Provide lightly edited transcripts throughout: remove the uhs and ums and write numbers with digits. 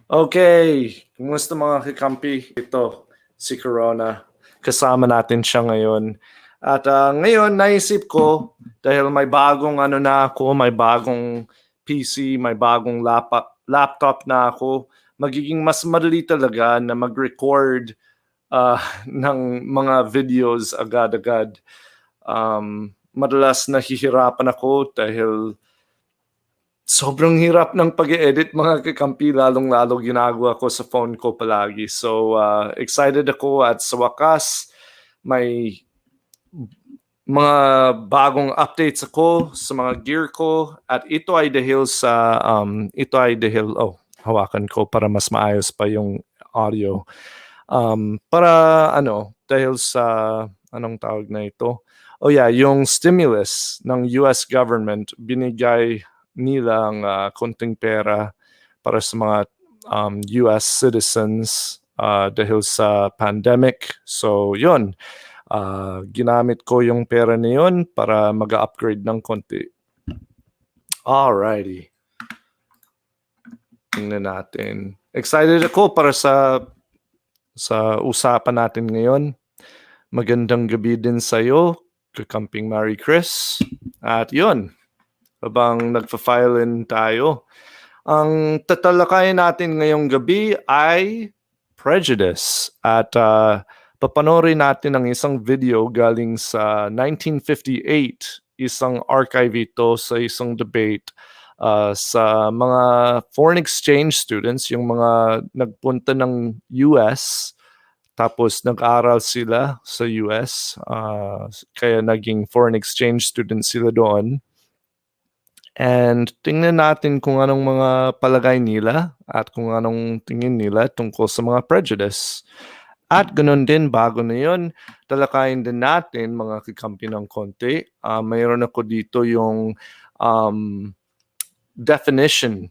Okay, kumusta mga kakampi? Ito, si Corona. Kasama natin siya ngayon. At ngayon, naisip ko, dahil may bagong na ako, may bagong PC, may bagong laptop na ako, magiging mas madali talaga na mag-record ng mga videos agad-agad. Madalas nahihirapan ako dahil sobrang hirap ng pag-edit mga kakampi, lalong-lalo ginagawa ko sa phone ko palagi. So, excited ako at sa wakas, may mga bagong updates ako sa mga gear ko at ito ay dahil hawakan ko para mas maayos pa yung audio. Dahil sa, anong tawag na ito? Oh yeah, yung stimulus ng US government, binigay nilang konting pera para sa mga US citizens dahil sa pandemic. So yun, ginamit ko yung pera na yun para mag-upgrade ng konti. Alrighty. Tingnan natin. Excited ako para sa usapan natin ngayon. Magandang gabi din sa'yo, kakamping Mary Chris. At yun, habang nagpa-file in tayo, ang tatalakayin natin ngayong gabi ay Prejudice. At papanoorin natin ang isang video galing sa 1958, isang archive ito sa isang debate sa mga foreign exchange students, yung mga nagpunta ng US, tapos nag-aral sila sa US, kaya naging foreign exchange student sila doon. And tingnan natin kung anong mga palagay nila at kung anong tingin nila tungkol sa mga prejudice. At ganun din, bago na yun, talakayin din natin mga kakampi ng konti. Mayroon ako dito yung definition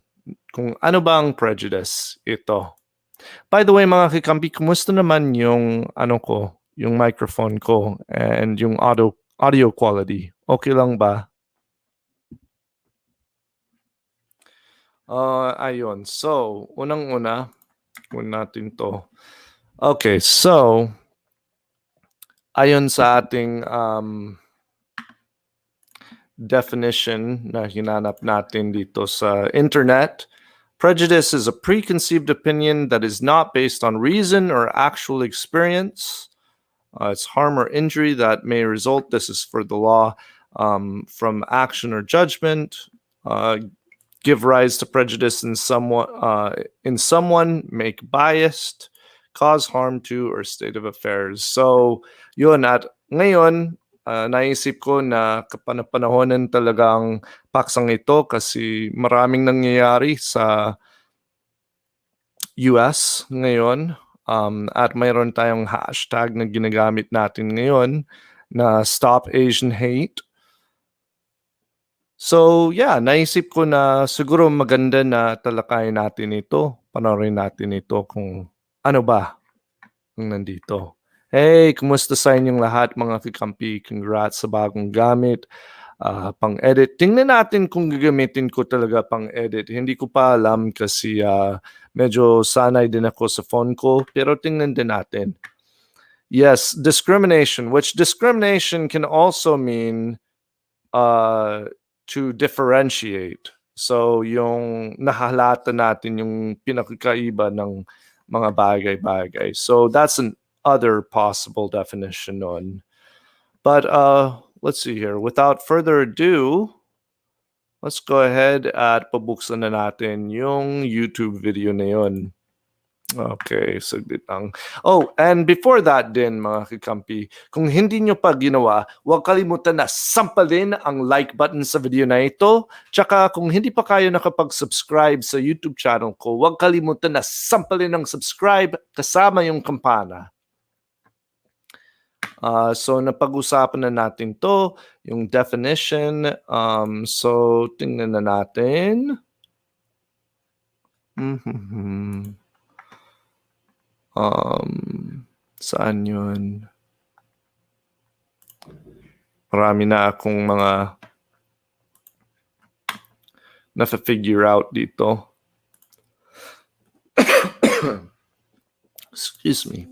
kung ano ba ang prejudice ito. By the way, mga kakampi, kumusta naman yung yung microphone ko and yung audio quality? Okay lang ba? Ayun. So, unang-una, kunin natin to. Okay, so, ayon sa ating definition na hinanap natin dito sa internet, prejudice is a preconceived opinion that is not based on reason or actual experience. It's harm or injury that may result, this is for the law, from action or judgment, give rise to prejudice in someone, make biased, cause harm to, or state of affairs. So, yun. At ngayon, naisip ko na kapanahonan talagang paksang ito kasi maraming nangyayari sa US ngayon. At mayroon tayong hashtag na ginagamit natin ngayon na Stop Asian Hate. So yeah, naisip ko na siguro maganda na talakayin natin ito, panoorin natin ito kung ano ba ang nandito. Hey, kumusta sa inyong lahat mga kakampi? Congrats sa bagong gamit, pang-edit. Tingnan natin kung gagamitin ko talaga pang-edit. Hindi ko pa alam kasi medyo sanay din ako sa phone ko, pero tingnan din natin. Yes, discrimination, which discrimination can also mean to differentiate. So, yung nahalata natin yung pinakakaiba ng mga bagay-bagay. So, that's an other possible definition nun. But let's see here. Without further ado, let's go ahead at pabuksan na natin yung YouTube video na yun. Okay, saglit lang. Oh, and before that din mga kakampi, kung hindi nyo pa ginawa, huwag kalimutan na sampalin ang like button sa video na ito. Tsaka kung hindi pa kayo nakapag-subscribe sa YouTube channel ko, huwag kalimutan na sampalin ang subscribe kasama yung kampana. So napag-usapan na natin to, yung definition. So tingnan na natin. Saan yun? Marami na akong mga na-figure out dito. Excuse me.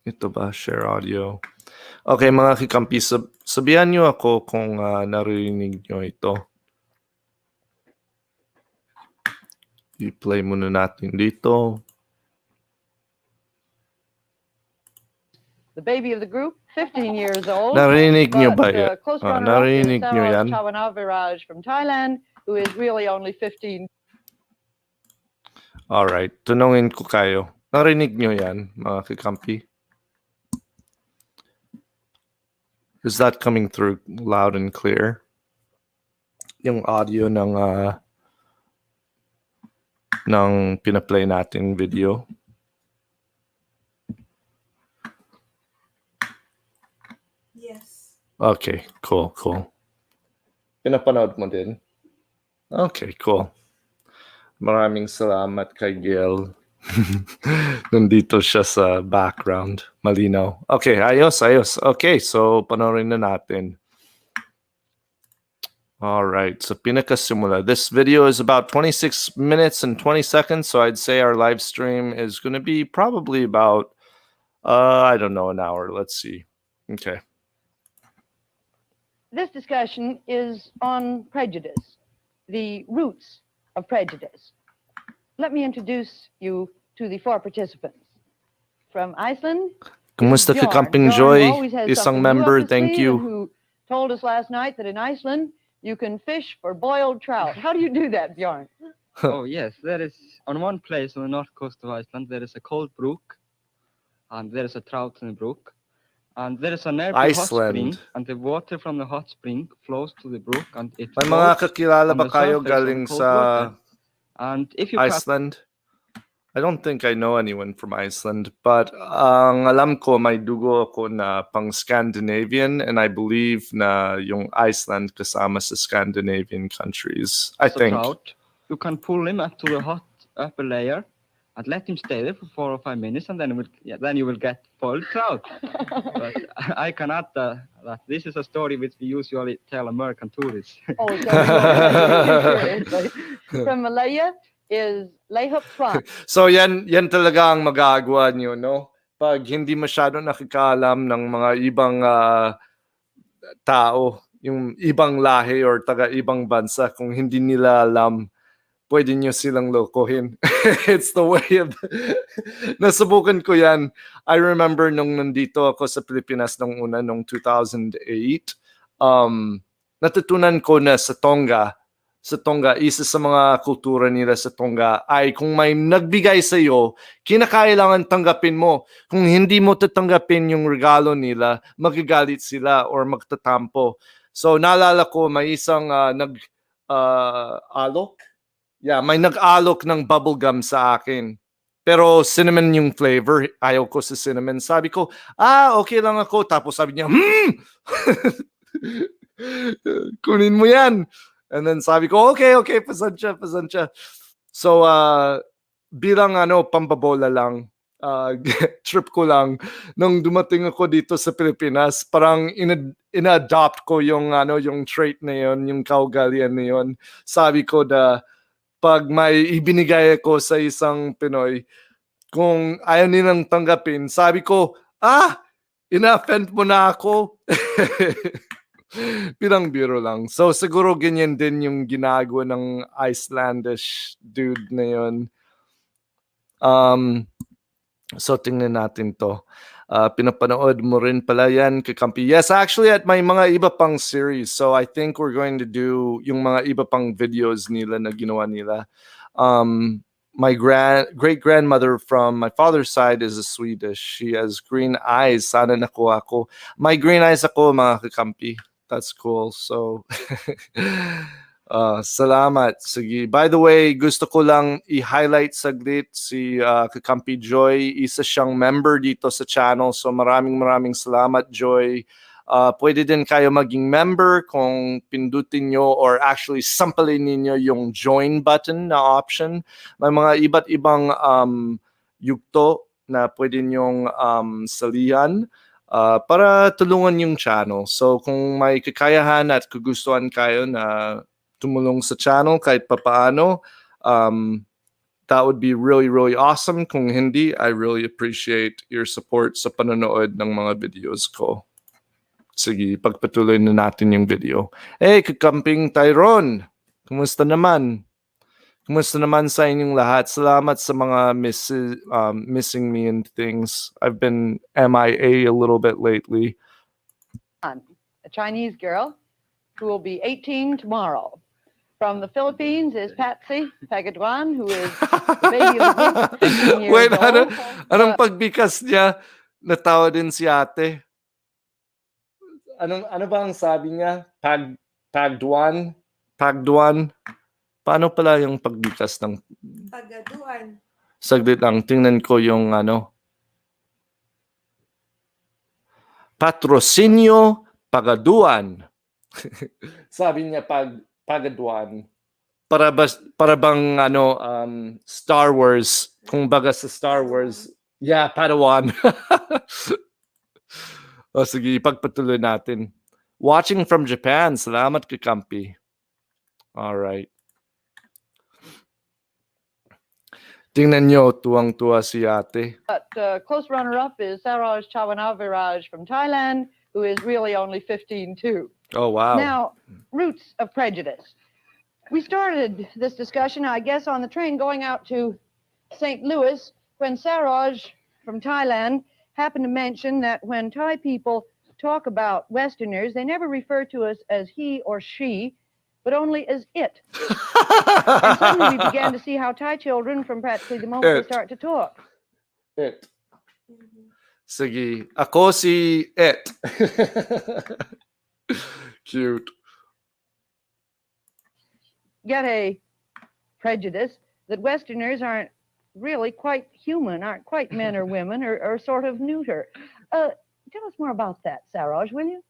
Ito ba? Share audio. Okay, mga kakampi, sabihan nyo ako kung narinig nyo ito. I-play muna natin dito. The baby of the group, 15 years old. Narinig nyo ba yan? Close runner-up is Chawanaviraaj from Thailand, who is really only 15. Alright, tunungin ko kayo. Narinig nyo yan, mga kakampi? Is that coming through loud and clear? Yung audio ng pinaplay nating video. Yes. Okay, cool. Pinapanood mo din? Okay, cool. Maraming salamat kay Gail. Nandito siya sa background. Malinaw. Okay, ayos. Okay, so panoorin na natin. All right, so pinakasimula. This video is about 26 minutes and 20 seconds, so I'd say our live stream is going to be probably about, I don't know, an hour. Let's see. Okay. This discussion is on prejudice, the roots of prejudice. Let me introduce you to the four participants. From Iceland, Kumusta ka, Kamping Joy? Isang member, thank you. Who told us last night that in Iceland you can fish for boiled trout. How do you do that, Bjorn? Oh yes, there is on one place on the north coast of Iceland there is a cold brook, and there is a trout in the brook, and there is a nearby hot spring, and the water from the hot spring flows to the brook, and it. May mga kakilala ba kayo galing sa and if you Iceland? I don't think I know anyone from Iceland, but ang alam ko may dugo ako na pang Scandinavian, and I believe na yung Iceland kasama sa Scandinavian countries. I think. Trout, you can pull him up to the hot upper layer and let him stay there for 4 or 5 minutes, and then you will get boiled trout. But I can add that this is a story which we usually tell American tourists. Oh, from Malaysia is Lehup Fun. So yan talaga ang magagawa niyo, no? Pag hindi masyado nakikaalam ng mga ibang tao, yung ibang lahi or taga-ibang bansa, kung hindi nila alam, pwede niyo silang lokohin. It's the way of... Nasubukan ko yan. I remember nung nandito ako sa Pilipinas nung 2008, natutunan ko na sa Tonga, isa sa mga kultura nila sa Tonga ay kung may nagbigay sa iyo, kinakailangan tanggapin mo. Kung hindi mo tatanggapin yung regalo nila, magagalit sila or magtatampo. So naalala ko may isang nag-alok. Yeah, may nag-alok ng bubblegum sa akin. Pero cinnamon yung flavor. Ayaw ko sa cinnamon. Sabi ko, okay lang ako. Tapos sabi niya, kunin mo yan. And then sabi ko, okay, pasensya. So, bilang pambabola lang, trip ko lang, nung dumating ako dito sa Pilipinas, parang ina-adopt ko yung trait na yun, yung kaugalian na yun. Sabi ko na, pag may ibinigay ako sa isang Pinoy, kung ayaw nilang tanggapin, sabi ko, ina-offend mo na ako. Bilang biro lang. So siguro ganyan din yung ginagawa ng Icelandish dude na yun. So tingnan natin to. Pinapanood mo rin pala yan, kakampi. Yes, actually at may mga iba pang series. So I think we're going to do yung mga iba pang videos nila na ginawa nila. My great-grandmother from my father's side is a Swedish. She has green eyes. Sana nakuha ko. May green eyes ako, mga kakampi. That's cool. So, salamat. Sige. By the way, gusto ko lang i-highlight saglit si Kakampi Joy. Isa siyang member dito sa channel. So, maraming salamat, Joy. Pwede din kayo maging member kung pindutin nyo or actually sampalin ninyo yung join button na option. May mga iba't ibang yugto na pwede nyong salihan. Para tulungan yung channel. So kung may kakayahan at kagustuhan kayo na tumulong sa channel kahit papaano, That would be really, really awesome. Kung hindi, I really appreciate your support sa panonood ng mga videos ko. Sige, pagpatuloy na natin yung video. Hey, kakamping Tyrone! Kumusta naman? Kumusta naman sa inyong lahat? Salamat sa mga missing me and things. I've been MIA a little bit lately. A Chinese girl who will be 18 tomorrow. From the Philippines is Patsy Pagaduan, who is the baby of the group, 15 years Wait, old. anong pagbikas niya? Natawa din si ate. Ano ba ang sabi niya? Pagduan? Pagduan? Paano pala yung pagbikas ng... Pagaduan. Saglit lang, tingnan ko yung Patrocinio Pagaduan. Sabi niya Pagaduan. Para bang Star Wars, kung baga sa Star Wars. Yeah, Padawan. O sige, ipagpatuloy natin. Watching from Japan. Salamat kakampi. All right. Tingnan nyo, tuwang-tuwa si ate. But close runner-up is Saroj Chawanaviraj from Thailand, who is really only 15 too. Oh, wow. Now, roots of prejudice. We started this discussion, I guess, on the train going out to St. Louis when Saroj from Thailand happened to mention that when Thai people talk about Westerners, they never refer to us as he or she, but only as it. And suddenly we began to see how Thai children, from practically the moment they start to talk. It. Sige, ako si it. Cute. Get a prejudice that Westerners aren't really quite human, aren't quite men or women, or sort of neuter. Tell us more about that, Saroj, will you?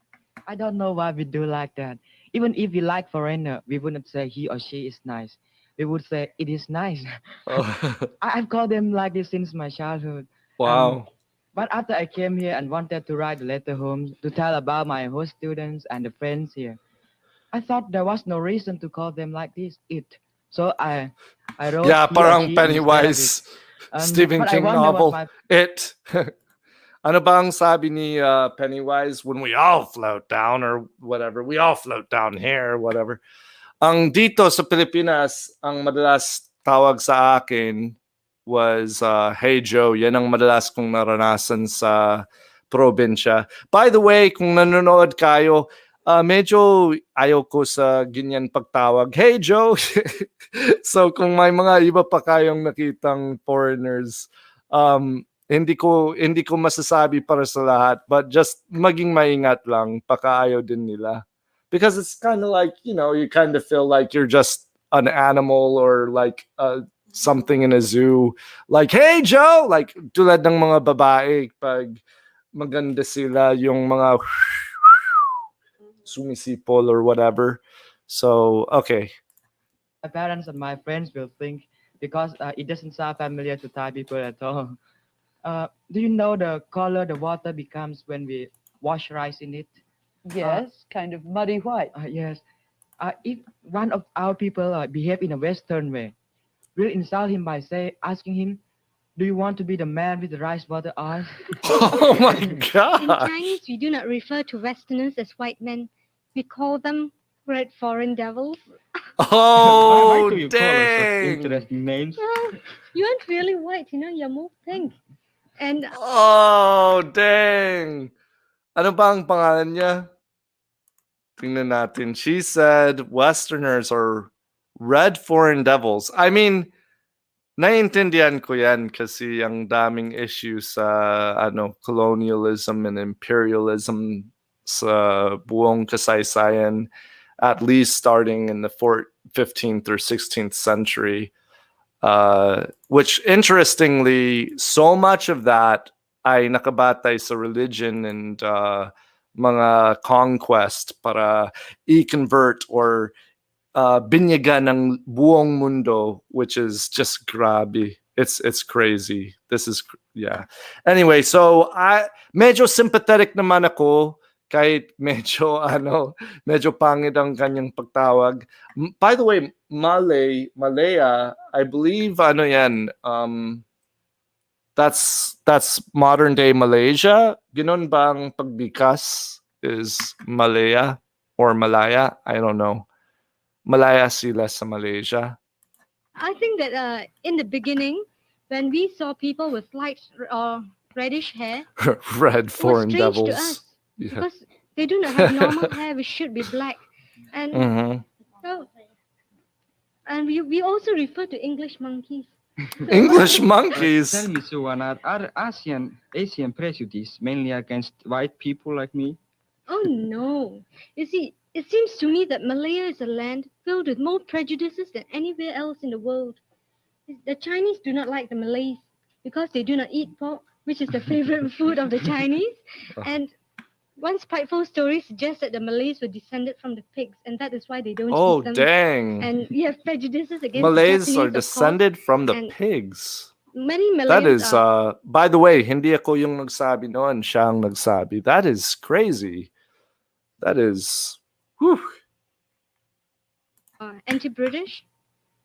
I don't know why we do like that. Even if we like foreigner, we wouldn't say he or she is nice. We would say it is nice. I've called them like this since my childhood. Wow. But after I came here and wanted to write a letter home to tell about my host students and the friends here, I thought there was no reason to call them like this, it. So I wrote Yeah, he or parang she Pennywise, instead of it. Stephen But I King wonder novel. what It. Ano bang sabi ni Pennywise? When we all float down or whatever. We all float down here, whatever. Ang dito sa Pilipinas, ang madalas tawag sa akin was Hey Joe. Yan ang madalas kong naranasan sa probinsya. By the way, kung nanonood kayo, medyo ayaw ko sa ganyan pagtawag. Hey Joe! So kung may mga iba pa kayong nakitang foreigners, hindi ko masasabi para sa lahat, but just maging maingat lang, pakaayaw din nila. Because it's kind of like, you kind of feel like you're just an animal or like something in a zoo. Like, hey Joe! Like, tulad ng mga babae, pag maganda sila, yung mga sumisipol or whatever. So, okay. My parents and my friends will think, because it doesn't sound familiar to Thai people at all. Do you know the color the water becomes when we wash rice in it? Yes, kind of muddy white. Yes. If one of our people behave in a Western way, we'll insult him by asking him, do you want to be the man with the rice water eyes? Oh my In God. Chinese, we do not refer to Westerners as white men. We call them red foreign devils. Oh, Why do you call us such dang. interesting names? Well, you aren't really white, you're more pink. And Oh, dang. Ano ba ang pangalan niya? Tingnan natin. She said Westerners are red foreign devils. I mean, naiintindihan ko yan kasi ang daming issues sa colonialism and imperialism sa buong kasaysayan, at least starting in the 15th or 16th century. Which interestingly, so much of that ay nakabatay sa religion and mga conquest para i-convert or binyagan ng buong mundo, which is just grabe. It's crazy. This is, yeah. Anyway, so medyo sympathetic naman ako kahit medyo medyo pangit ang kanyang pagtawag. By the way, Malaya, I believe yan, that's modern day Malaysia. Ginon bang pagbikas is Malaya or Malaya? I don't know. Malaya sila sa Malaysia. I think that in the beginning, when we saw people with light reddish hair, Red it was foreign strange to devils. us Yeah. because they do not have normal hair, which should be black. And Mhm. so, and we also refer to English monkeys. English But monkeys. tell me, Suwana, are Asian prejudice mainly against white people like me? Oh no. You see, it seems to me that Malaya is a land filled with more prejudices than anywhere else in the world. The Chinese do not like the Malays because they do not eat pork, which is the favorite food of the Chinese. And one spiteful story suggests that the Malays were descended from the pigs, and that is why they don't Oh, eat them. dang. And we have prejudices against Malays the Japanese, are of course. descended from the and pigs. Many That Malayans is, are by the way, hindi ako yung nagsabi noon, siya ang nagsabi. That is crazy. That is, whew. Anti-British,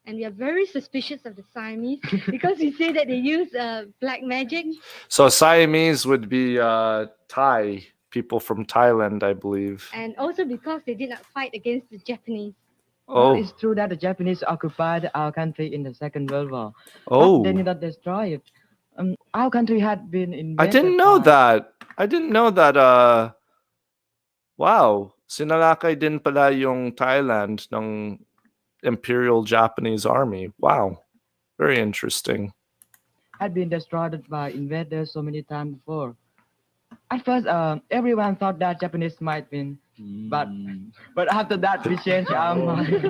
and we are very suspicious of the Siamese because we say that they use black magic. So Siamese would be Thai, people from Thailand, I believe. And also because they did not fight against the Japanese. Well, Oh, it's true that the Japanese occupied our country in the Second World War, but oh. they did not destroy it. Our country had been invaded. I didn't know by- that. I didn't know that. Wow, sinalakay din pala yung Thailand ng Imperial Japanese Army. Wow, very interesting. Had been destroyed by invaders so many times before. At first, everyone thought that Japanese might win, but after that we changed our mind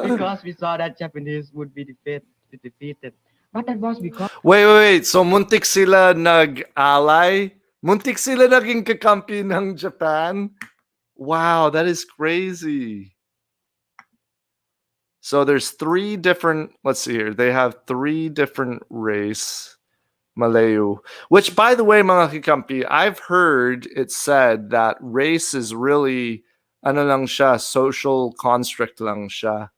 because we saw that Japanese would be defeated. But that was because Wait. So muntik sila nag-ally? Muntik sila naging kakampi ng Japan? Wow, that is crazy. So there's three different, let's see here. They have three different race, Malayu. Which, by the way, mga kakampi, I've heard it said that race is really, ano lang siya, social construct lang siya.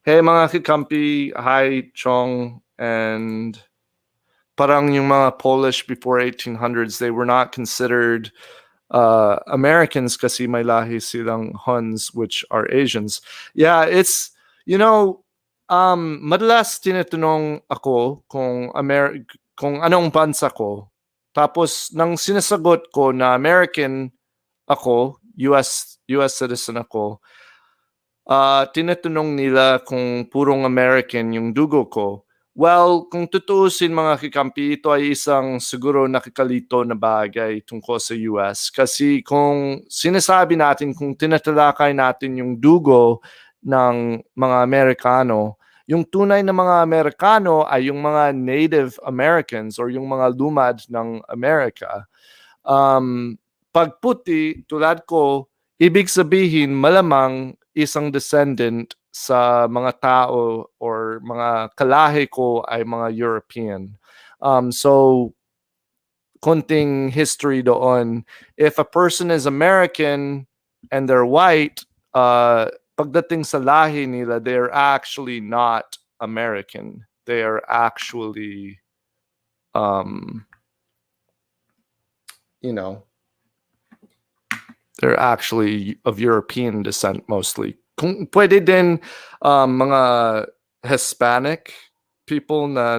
Hey mga kakampi, hi Chong, and parang yung mga Polish before 1800s, they were not considered Americans kasi may lahi silang Huns, which are Asians. Yeah, it's, madalas tinatanong ako kung anong bansa ko. Tapos, nang sinasagot ko na American ako, US citizen ako, tinatanong nila kung purong American yung dugo ko. Well, kung tutuusin mga kakampi, ito ay isang siguro nakakalito na bagay tungkol sa US. Kasi kung sinasabi natin, kung tinatalakay natin yung dugo ng mga Amerikano, yung tunay na mga Amerikano ay yung mga Native Americans or yung mga lumad ng Amerika. Pag puti, tulad ko, ibig sabihin malamang isang descendant sa mga tao or mga kalahi ko ay mga European. So, konting history doon. If a person is American and they're white, pagdating sa lahi nila, they're actually not American. They are actually, they're actually of European descent mostly. Kung pwede din mga Hispanic people na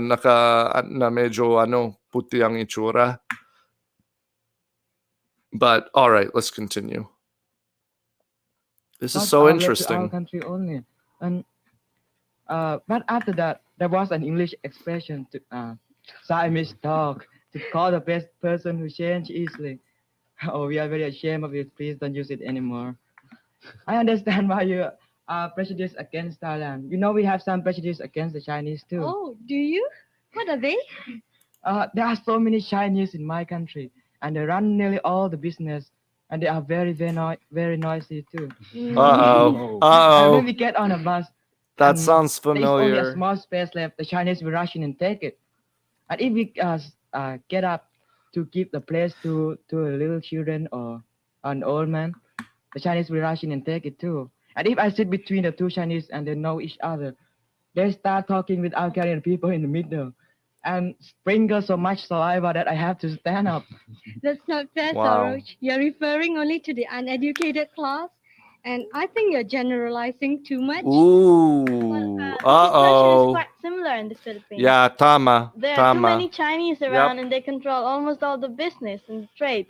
medyo puti ang itsura. But all right, let's continue. This is not so outlet to our interesting. country only. And but after that, there was an English expression to Siamese dog to call the best person who change easily. Oh, we are very ashamed of it. Please don't use it anymore. I understand why you are prejudiced against Thailand. You know, we have some prejudice against the Chinese too. Oh, do you? What are they? There are so many Chinese in my country, and they run nearly all the business, and they are very, very noisy too. Uh-oh. And Uh-oh. when we get on a bus, That and sounds there's only a familiar. small space left, the Chinese will rush in and take it. And if we get up, to give the place to a little children or an old man, the Chinese will rush in and take it too. And if I sit between the two Chinese and they know each other, they start talking with Algerian people in the middle and sprinkle so much saliva that I have to stand up. That's not fair, Wow. Saroj. You're referring only to the uneducated class, and I think you're generalizing too much. Ooh. The situation is Uh-oh. quite similar in the Philippines. Yeah, tama. There are too Tama. many Chinese around and they control almost all the business and trade.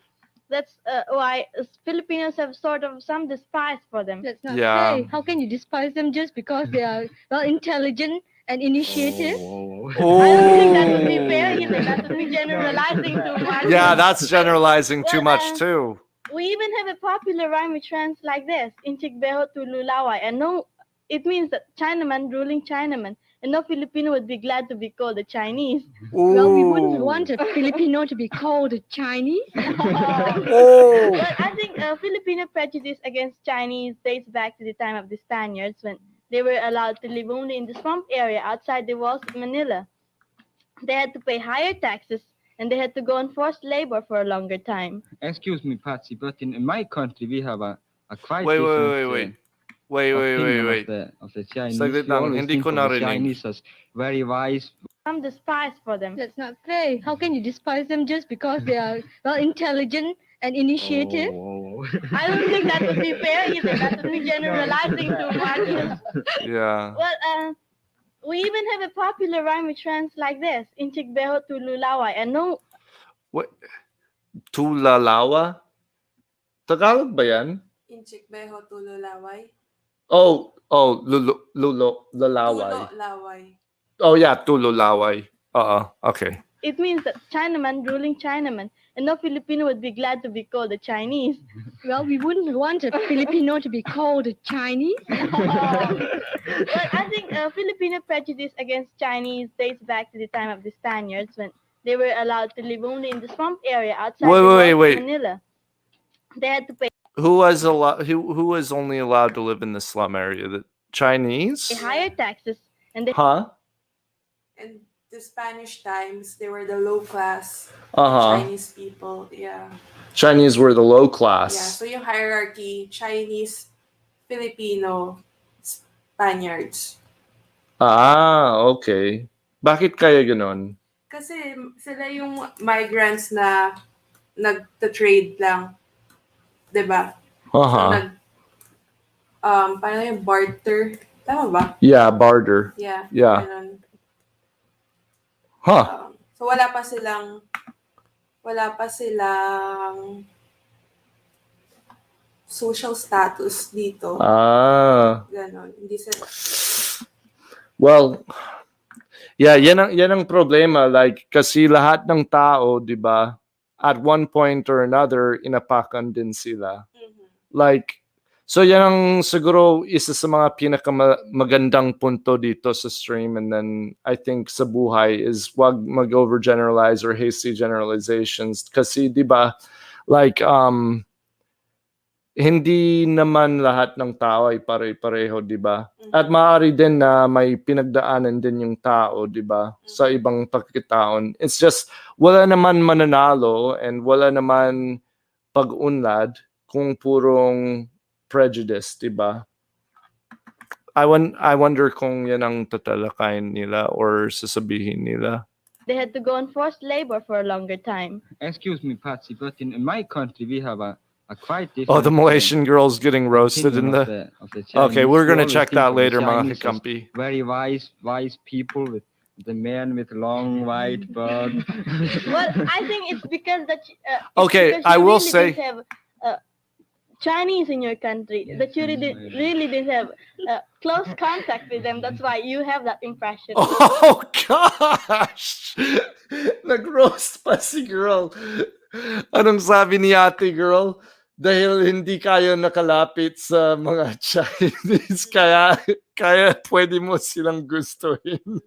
That's why Filipinos have sort of some despise for them. That's not Yeah. fair. How can you despise them just because they are well intelligent and initiative? I don't think that would be fair Ooh. either. That would be generalizing too much. Yeah, that's generalizing too Well, much too. We even have a popular rhyme which runs like this: "Inchik beho tu lulaway." And no, it means that Chinaman ruling Chinaman, and no Filipino would be glad to be called a Chinese. Well, we wouldn't Ooh. want a Filipino to be called a Chinese. Oh. But I think Filipino prejudice against Chinese dates back to the time of the Spaniards when they were allowed to live only in the swamp area outside the walls of Manila. They had to pay higher taxes and they had to go on forced labor for a longer time. Excuse me, Patsy, but in my country we have a quite Wait, different opinion of the Chinese. Saglit We lang, always hindi think ko of the narinig. Chinese as very wise. Some despise for them. That's not fair. How can you despise them just because they are well intelligent and initiative? I don't think that would be fair either. That would be generalizing too much. Yeah. Well, we even have a popular rhyme which runs like this: "Inchik beho tu lulaway." And no, What? Tulalawa? Tagalog ba yan? Inchik beho tulo laway. Lalaway. Tulo laway. Oh yeah, tululaway. Okay. it means that Chinaman ruling Chinaman, and no Filipino would be glad to be called a Chinese. Well, we wouldn't want a Filipino to be called a Chinese. But I think Filipino prejudice against Chinese dates back to the time of the Spaniards when they were allowed to live only in the swamp area outside Wait, the walls wait, of wait. Manila. They had to pay Who was only allowed to live in the slum area? The Chinese? higher taxes, and they Huh? And the Spanish times, they were the low class Uh-huh. Chinese people. Yeah. Chinese were the low Yeah. class. So yung hierarchy, Chinese, Filipino, Spaniards. Okay. Bakit kaya ganon? Kasi sila yung migrants na nagta-trade lang. Diba? So Uh-huh. paano yung barter? Tama ba? Yeah, barter. Yeah. Yeah. Ganun. Huh. So wala pa silang social status dito. Ganon. Hindi sila. Well, yeah, yan ang problema. Like, kasi lahat ng tao, di ba, at one point or another, inapakan din sila. Mhm. Like, so yan ang siguro isa sa mga pinakamagandang punto dito sa stream, and then I think sa buhay is wag mag-overgeneralize or hasty generalizations. Kasi, di ba, like, hindi naman lahat ng tao ay pare-pareho, di ba? At maaari din na may pinagdaanan din yung tao, di ba? Sa ibang pagkakataon. It's just, wala naman mananalo and wala naman pag-unlad kung purong prejudice, di ba? I wonder kung yan ang tatalakayin nila or sasabihin nila. They had to go on forced labor for a longer time. Excuse me, Patsy, but in my country we have a quite different. Oh, the Malaysian girls getting roasted in opinion the... of the Okay, Chinese. we're We gonna always check think that of the later, mga Chinese as kakampi. Very wise people with the men with long white beard. Well, I think it's because that Okay, because I you will really say- didn't have Chinese in your country, that you really didn't have close contact with them. That's why you have that impression. Oh gosh! Nag-roast pa si girl. Anong sabi ni ate girl? Dahil hindi kayo nakalapit sa mga Chinese, kaya pwede mo silang gustuhin.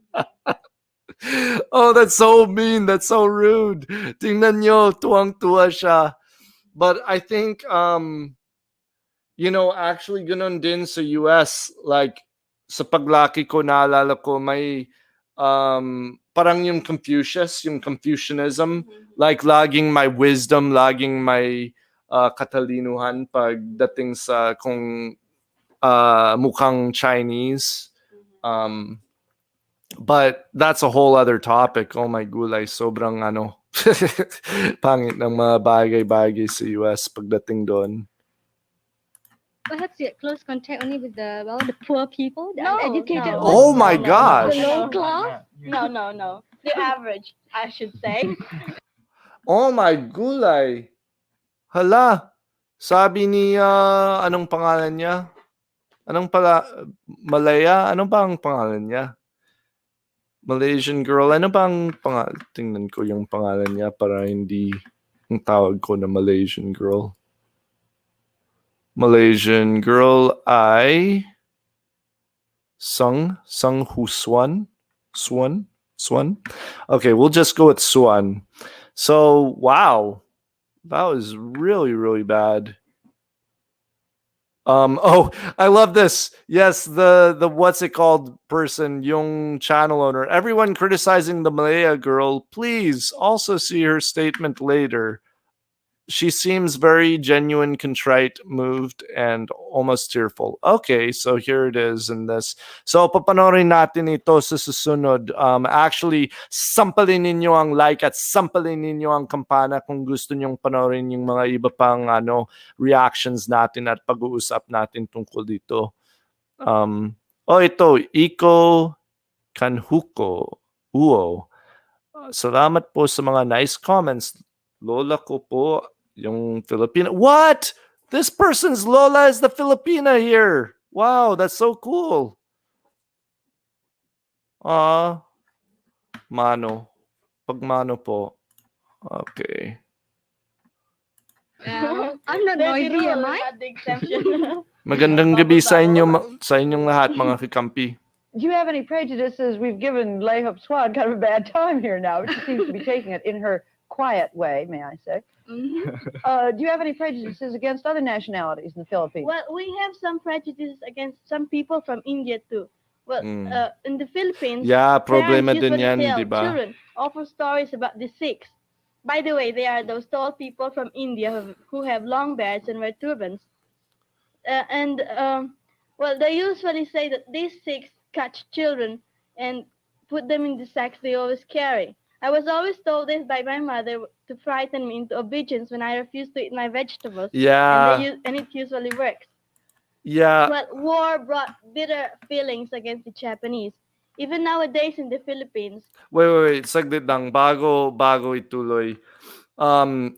Oh, that's so mean. That's so rude. Tingnan nyo, tuwang-tuwa siya. But I think, actually ganun din sa US. Like, sa paglaki ko, naalala ko, may parang yung Confucius, yung Confucianism, like laging may wisdom, laging may katalinuhan pagdating sa kung mukhang Chinese. But that's a whole other topic. Oh my gulay, sobrang ano, pangit ng mga bagay-bagay sa US pagdating doon. Perhaps you had close contact only with the poor people, the No, uneducated no. ones, Oh my no, gosh. the low class. No. The average, I should say. Oh my gulay. Hala, sabi ni, anong pangalan niya? Malaya? Ano ba ang pangalan niya? Malaysian girl. Ano ba ang pangalan? Tingnan ko yung pangalan niya para hindi ang tawag ko na Malaysian girl. Malaysian girl ay Sung Huswan? Swan? Okay, we'll just go with Swan. So, wow. That was really, really bad. Oh, I love this. Yes, the what's it called person, yung channel owner. Everyone criticizing the Malaya girl, please also see her statement later. She seems very genuine, contrite, moved, and almost tearful. Okay, so here it is in this. So, papanorin natin ito sa susunod. Actually, sampalin ninyo ang like at sampalin ninyo ang kampana kung gusto nyong panorin yung mga iba pang reactions natin at pag-uusap natin tungkol dito. Ito, Iko Kanhuko Uo. Salamat po sa mga nice comments. Lola ko po yung Filipina. What? This person's Lola is the Filipina here. Wow, that's so cool. Mano. Pagmano po. Okay. I'm not noisy, am I? Not the exception. Magandang gabi sa inyo, sa inyong lahat, mga kakampi. Do you have any prejudices? We've given Lei Hup Swan kind of a bad time here now. She seems to be taking it in her quiet way, may I say. Do you have any prejudices against other nationalities in the Philippines? Well, we have some prejudices against some people from India too. Well, in the Philippines, Yeah, problema parents din usually yan, tell di ba? children awful stories about the Sikhs. By the way, they are those tall people from India who have long beards and wear turbans. Well, they usually say that these Sikhs catch children and put them in the sacks they always carry. I was always told this by my mother to frighten me into obedience when I refused to eat my vegetables. Yeah. And it usually works. Yeah. Well, war brought bitter feelings against the Japanese. Even nowadays in the Philippines. Wait. Saglit lang. Bago ituloy.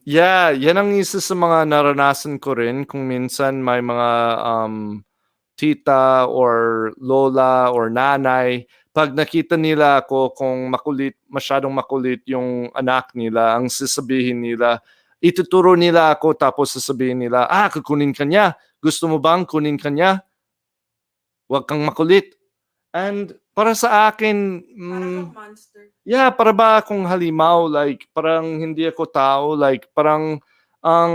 Yeah, yan ang isa sa mga naranasan ko rin kung minsan may mga tita or lola or nanay, pag nakita nila ako kung masyadong makulit yung anak nila, ang sasabihin nila, ituturo nila ako tapos sasabihin nila, kukunin ka niya. Gusto mo bang kunin ka niya? Huwag kang makulit. And para sa akin, Parang monster. yeah, para ba akong halimaw, like parang hindi ako tao, like parang ang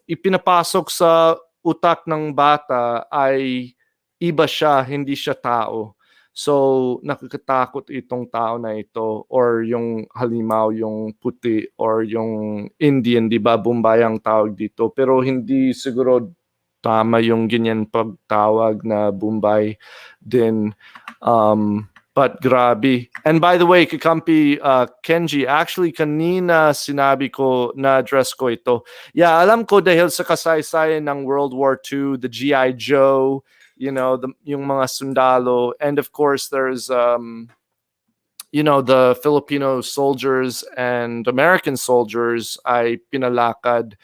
ipinapasok sa utak ng bata ay iba siya, hindi siya tao. So, nakakatakot itong tao na ito or yung halimaw, yung puti or yung Indian, di ba? Bombay ang tawag dito. Pero hindi siguro tama yung ganyan pagtawag na Bombay din. But grabe. And by the way, Kakampi, Kenji, actually kanina sinabi ko, na-address ko ito. Yeah, alam ko dahil sa kasaysayan ng World War II, the G.I. Joe, you know, yung mga sundalo. And of course, there's, you know, the Filipino soldiers and American soldiers ay pinalakad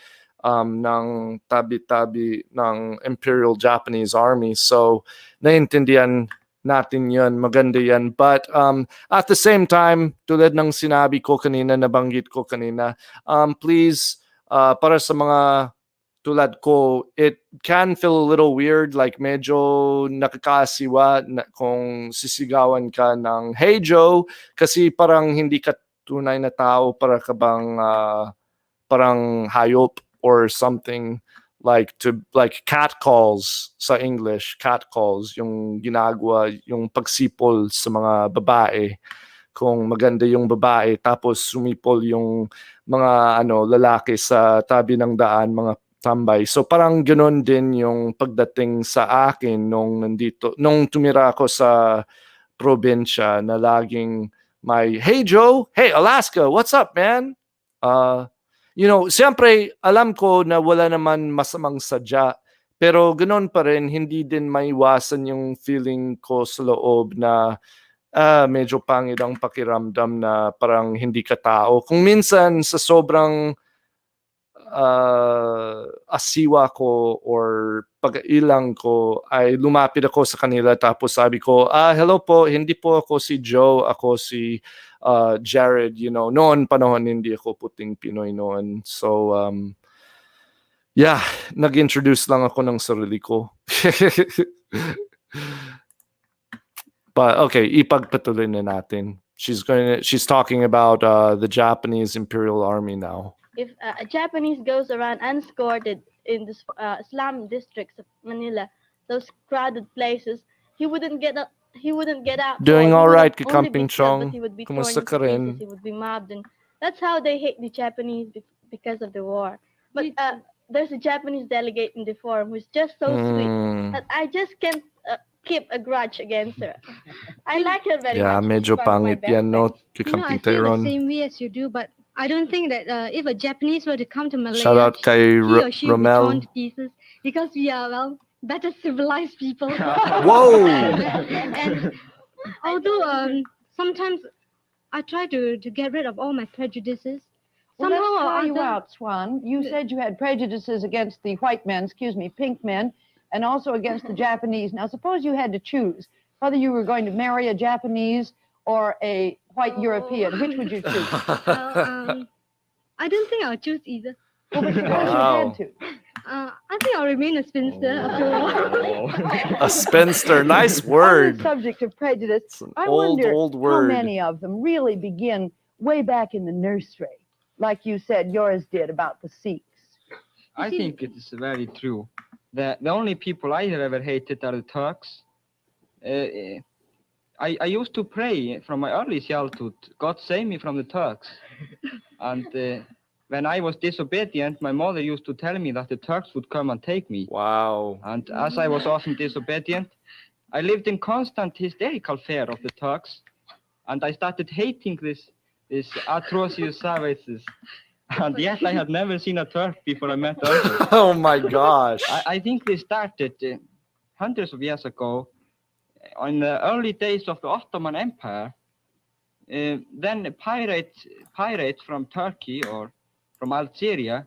ng tabi-tabi ng Imperial Japanese Army. So, naiintindihan natin yun, maganda yan. But at the same time, tulad ng sinabi ko kanina, nabanggit ko kanina, please, para sa mga tulad ko, it can feel a little weird, like medyo nakakasiwa kung sisigawan ka ng, "Hey Joe," kasi parang hindi ka tunay na tao, para ka bang parang hayop or something. Like catcalls sa English, catcalls, yung ginagawa, yung pagsipol sa mga babae. kung maganda yung babae tapos sumipol yung mga lalaki sa tabi ng daan, mga tambay. So parang ganoon din yung pagdating sa akin nung tumira ako sa probinsya na laging may, "Hey Joe, hey Alaska, what's up man?" Siyempre alam ko na wala naman masamang sadya, pero ganoon pa rin, hindi din maiwasan yung feeling ko sa loob na medyo pangit ang pakiramdam na parang hindi ka tao. Kung minsan sa sobrang asiwa ko or pag-ilang ko ay lumapit ako sa kanila tapos sabi ko, hello po, hindi po ako si Joe, ako si Jared, noon panahon hindi ako Puting Pinoy noon. So yeah, nag-introduce lang ako ng sarili ko. But okay, ipagpatuloy na natin. She's talking about the Japanese Imperial Army now. If a Japanese goes around unescorted in the slum districts of Manila, those crowded places, he wouldn't get up. He wouldn't get out. Doing He all wouldn't right, only be Kikamping killed, but Chong. he would be Kumusta torn ka into rin? pieces. He would be mobbed, and that's how they hate the Japanese because of the war. But there's a Japanese delegate in the forum who's just so sweet that I just can't keep a grudge against her. I like her very Yeah, much. medyo She's one of my pangit best yan, no? friends. I Kikamping feel the Tyrone. same way as you do, but I don't think that if a Japanese were to come to Malaya, Shout out kay he or she would be Romel. torn to pieces because we are, better civilized people. Whoa! And although sometimes I try to get rid of all my prejudices, Well, somehow let's or try you other, out, Swan. You said you had prejudices against the white men, pink men, and also against the Japanese. Now, suppose you had to choose whether you were going to marry a Japanese or a white European. Which would you choose? I don't think I'll choose either. Well, but suppose you Wow. had to. I think I'll remain a spinster after all. A spinster, nice On word. the subject of prejudice, It's an I old wonder how how word. many of them really begin way back in the nursery, like you said yours did about the Sikhs. I think it is very true. The only people I have ever hated are the Turks. I used to pray from my early childhood, God save me from the Turks. And when I was disobedient, my mother used to tell me that the Turks would come and take me. Wow. And as I was often disobedient, I lived in constant hysterical fear of the Turks. And I started hating these atrocious savages. And yet I had never seen a Turk before I met them. Oh my gosh. I think they started hundreds of years ago, in the early days of the Ottoman Empire. Then pirates from Turkey or from Algeria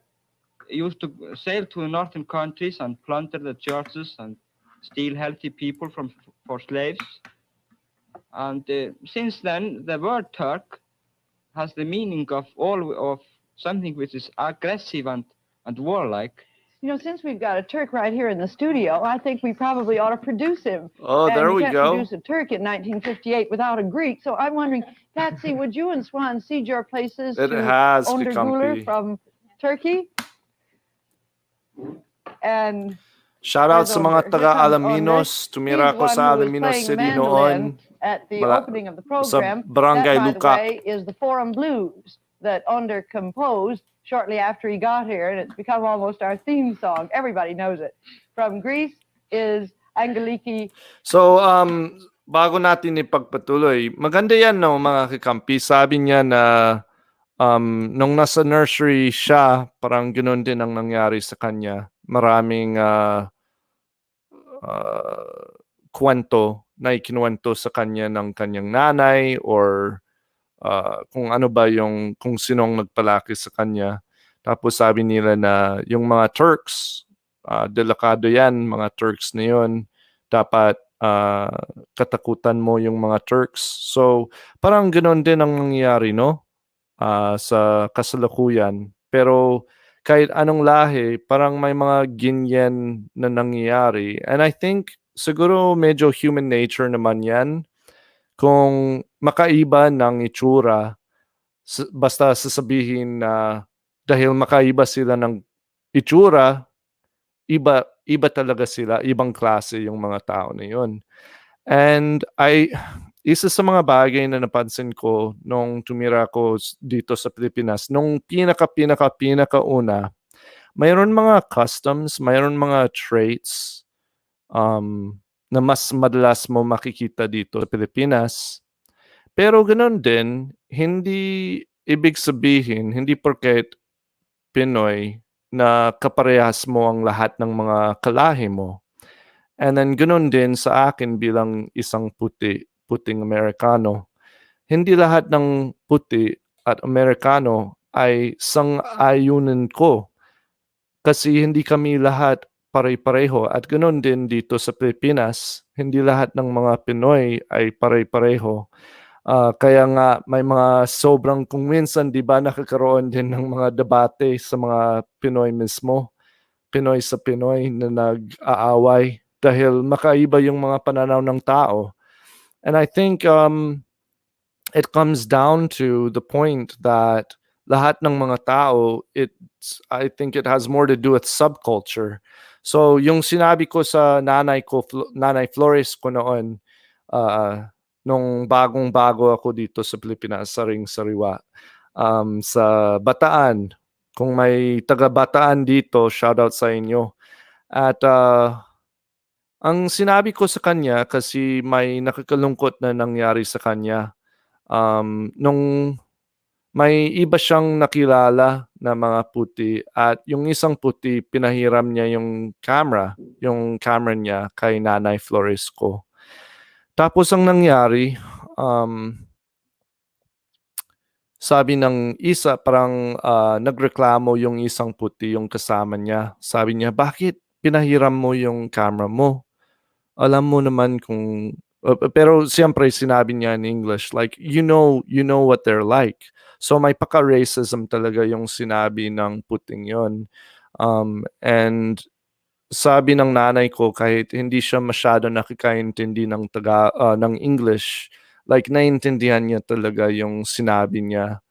used to sail to the northern countries and plunder the churches and steal healthy people for slaves. And since then, the word Turk has the meaning of something which is aggressive and warlike. You know, since we've got a Turk right here in the studio, I think we probably ought to produce him. Oh, And there you we can't go. produce a Turk in 1958 without a Greek. So I'm wondering, Patsy, would you and Swan cede your places It to has Onderguler Kikampi. from Turkey? And Shout out sa mga Here taga comes Alaminos. Tumira he's ko one sa who was Alaminos playing City mandolin noon. at the Mala- opening of the sa program. Barangay That, by the Luka. way, is the Forum Blues that Onder composed shortly after he got here, and it's become almost our theme song. Everybody knows it. From Greece is Angeliki. So, bago natin ipagpatuloy, maganda yan, no, mga kakampi. Sabi niya na nung nasa nursery siya, parang ganoon din ang nangyari sa kanya. Maraming kwento na ikinuwento sa kanya ng kanyang nanay or kung ano ba kung sinong nagpalaki sa kanya. Tapos sabi nila na yung mga Turks, delikado yan, mga Turks na yun. Dapat katakutan mo yung mga Turks. So, parang ganoon din ang nangyayari, no? Sa kasalukuyan. Pero kahit anong lahi, parang may mga ganyan na nangyayari. And I think siguro medyo human nature naman yan. Kung makaiba ng itsura, basta sasabihin na dahil makaiba sila ng itsura, iba talaga sila, ibang klase yung mga tao na yun. And isa sa mga bagay na napansin ko nung tumira ko dito sa Pilipinas, nung pinaka-una, mayroon mga customs, mayroon mga traits na mas madalas mo makikita dito sa Pilipinas. Pero ganoon din, hindi ibig sabihin, hindi porket Pinoy na kaparehas mo ang lahat ng mga kalahi mo. And then ganoon din sa akin bilang isang puting Amerikano. Hindi lahat ng puti at Amerikano ay sang-ayunan ko kasi hindi kami lahat pare-pareho at ganoon din dito sa Pilipinas, hindi lahat ng mga Pinoy ay pare-pareho. Kaya nga may mga sobrang kung minsan 'di ba nakakaroon din ng mga debate sa mga Pinoy mismo, Pinoy sa Pinoy na nag-aaway dahil makaiba yung mga pananaw ng tao. And I think it comes down to the point that lahat ng mga tao, I think it has more to do with subculture. So yung sinabi ko sa nanay ko, Nanay Flores ko noon, nung bagong-bago ako dito sa Pilipinas, saring-sariwa, sa Bataan. Kung may taga-Bataan dito, shoutout sa inyo. At ang sinabi ko sa kanya kasi may nakakalungkot na nangyari sa kanya, nung may iba siyang nakilala na mga puti at yung isang puti pinahiram niya yung camera niya kay Nanay Flores ko. Tapos ang nangyari, sabi ng isa parang nagreklamo yung isang puti yung kasama niya. Sabi niya, bakit pinahiram mo yung camera mo? Alam mo naman kung pero siyempre sinabi niya in English like you know what they're like. So may paka-racism talaga yung sinabi ng puting yon. And sabi ng nanay ko kahit hindi siya masyado nakakaintindi ng English, like naiintindihan niya talaga yung sinabi niya.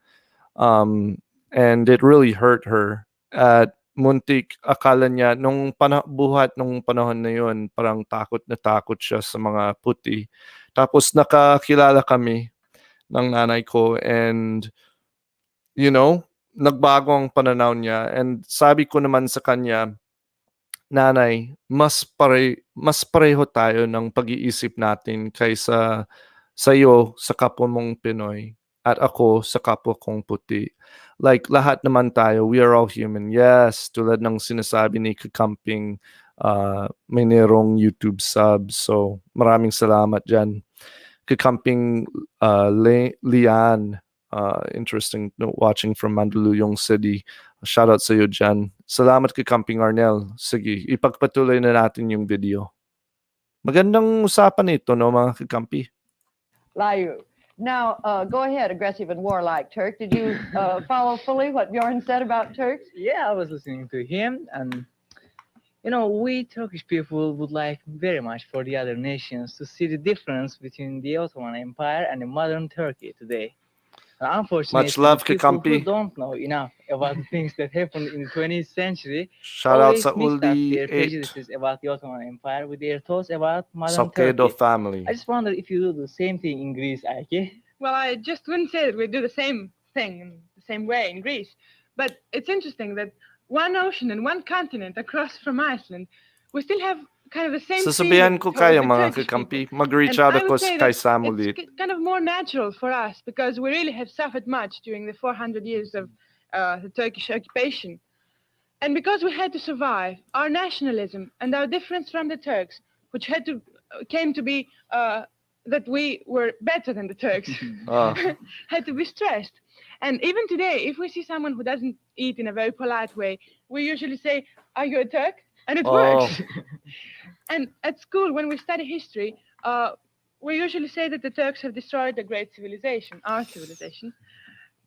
And it really hurt her. At muntik akala niya nung buhat nung panahon na yun, parang takot na takot siya sa mga puti. Tapos nakakilala kami ng nanay ko and nagbago ang pananaw niya and sabi ko naman sa kanya, nanay, mas pareho tayo ng pag-iisip natin kaysa sa iyo sa kapwa mong Pinoy at ako sa kapwa kong puti. Like lahat naman tayo, we are all human. Yes, tulad ng sinasabi ni Kakamping, may nerong YouTube sub. So maraming salamat dyan. Kakamping Lian, interesting watching from Mandaluyong City. Shoutout sa iyo dyan. Salamat kay Camping Arnel. Sige, ipagpatuloy na natin yung video. Magandang usapan ito, no, mga kakampi? Layu. Now, go ahead, aggressive and warlike Turk. Did you follow fully what Bjorn said about Turks? Yeah, I was listening to him, and we Turkish people would like very much for the other nations to see the difference between the Ottoman Empire and the modern Turkey today. Unfortunately, Much love, people Kakampi. who don't know enough about the things that happened in the 20th century Shout out always sa mixed up Uli their 8 prejudices about the Ottoman Empire with their thoughts about modern Salcedo Turkey. family. I just wonder if you do the same thing in Greece, Ike. Well, I just wouldn't say that we do the same thing in the same way in Greece. But it's interesting that one ocean and one continent across from Iceland, we still have kind of the same Sasabihan feeling ko towards kayo the mga Turkish kakampi. people. Mag-reach And out I ako would say kay that Sam ulit. it's kind of more natural for us because we really have suffered much during the 400 years of the Turkish occupation. And because we had to survive, our nationalism and our difference from the Turks, which came to be that we were better than the Turks, had to be stressed. And even today, if we see someone who doesn't eat in a very polite way, we usually say, "Are you a Turk?" And it works. And at school, when we study history, we usually say that the Turks have destroyed a great civilization, our civilization.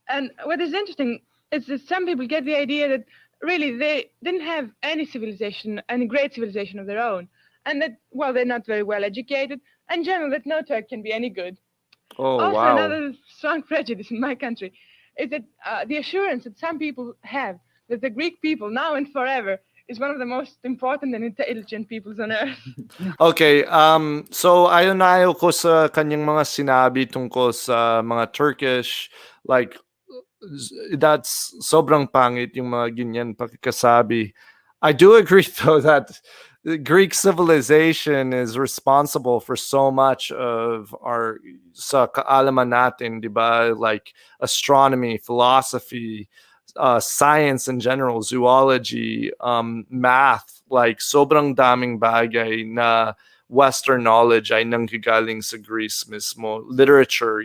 And what is interesting is that some people get the idea that really they didn't have any civilization, any great civilization of their own. And that, well, they're not very well educated, and in general, that no Turk can be any good. Also, wow. another strong prejudice in my country is that the assurance that some people have that the Greek people, now and forever, is one of the most important and intelligent peoples on earth. Okay, so ayon ko sa kanyang mga sinabi tungkol sa mga Turkish, like, that's sobrang pangit yung mga ganyan pakikasabi. I do agree though that the Greek civilization is responsible for so much of our sa kaalaman natin, di ba? Like astronomy, philosophy, science in general, zoology, math, like sobrang daming bagay na Western knowledge ay nanggagaling sa Greece mismo. Literature,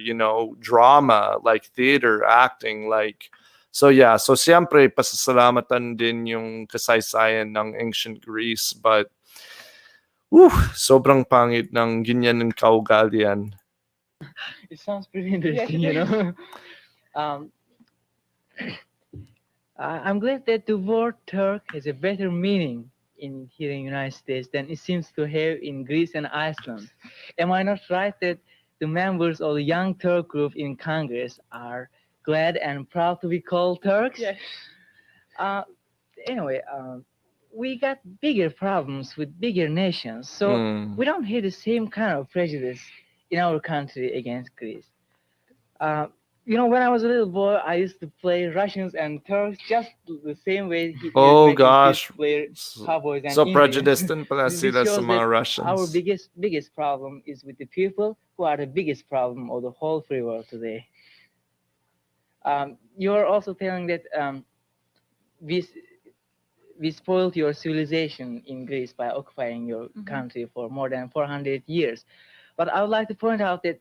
drama, like theater, acting, like. So yeah, so siyempre pasasalamatan din yung kasaysayan ng ancient Greece, but sobrang pangit ng ganyan ng kaugalian. It sounds pretty interesting, Um, I'm glad that the word Turk has a better meaning here in the United States than it seems to have in Greece and Iceland. Am I not right that the members of the Young Turk group in Congress are glad and proud to be called Turks? Yes. Anyway, we got bigger problems with bigger nations, so we don't have the same kind of prejudice in our country against Greece. When I was a little boy, I used to play Russians and Turks just the same way. Oh gosh, play cowboys and so Indians. prejudiced din pala This sila sa shows mga that Russians. Our biggest problem is with the people who are the biggest problem of the whole free world today. You're also telling that we spoiled your civilization in Greece by occupying your country for more than 400 years. But I would like to point out that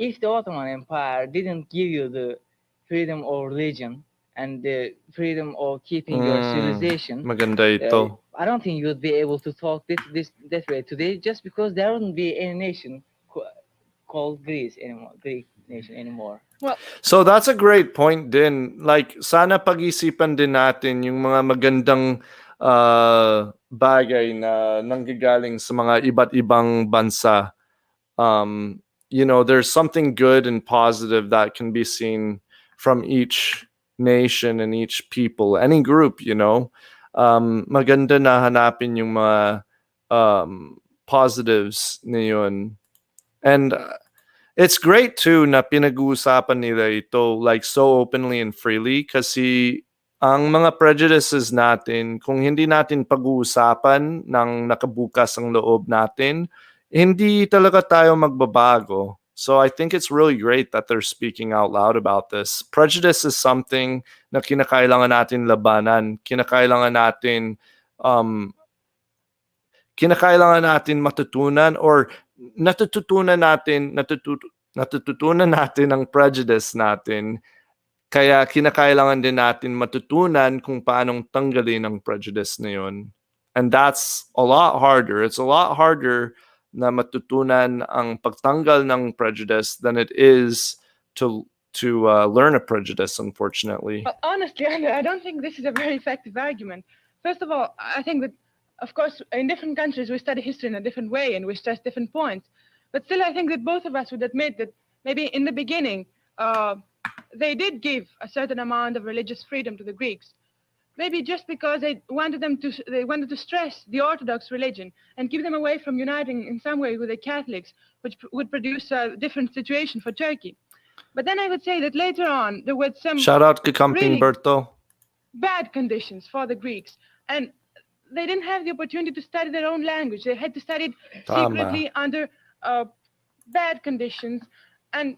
if the Ottoman Empire didn't give you the freedom of religion and the freedom of keeping your civilization, Maganda ito. I don't think you would be able to talk that way today, just because there wouldn't be any nation called Greek nation anymore. Well, so that's a great point din. Like, sana pag-isipan din natin yung mga magandang bagay na nanggagaling sa mga iba't ibang bansa. There's something good and positive that can be seen from each nation and each people, any group, maganda na hanapin yung mga positives na yun. And it's great too na pinag-uusapan nila ito like so openly and freely, kasi ang mga prejudices natin, kung hindi natin pag-uusapan ng nakabukas ang loob natin, hindi talaga tayo magbabago. So I think it's really great that they're speaking out loud about this. Prejudice is something na kinakailangan natin labanan, kinakailangan natin matutunan, or natututunan natin ang prejudice natin. Kaya kinakailangan din natin matutunan kung paanong tanggalin ang prejudice na yun. And that's a lot harder. It's a lot harder na matutunan ang pagtanggal ng prejudice than it is to learn a prejudice, unfortunately. Well, honestly, I don't think this is a very effective argument. First of all, I think that, of course, in different countries, we study history in a different way and we stress different points. But still, I think that both of us would admit that maybe in the beginning, they did give a certain amount of religious freedom to the Greeks. Maybe just because they wanted to stress the Orthodox religion and keep them away from uniting in some way with the Catholics, which would produce a different situation for Turkey. But then I would say that later on, there were some Shout out to Camping really Berto. bad conditions for the Greeks. And they didn't have the opportunity to study their own language. They had to study it secretly under bad conditions. And,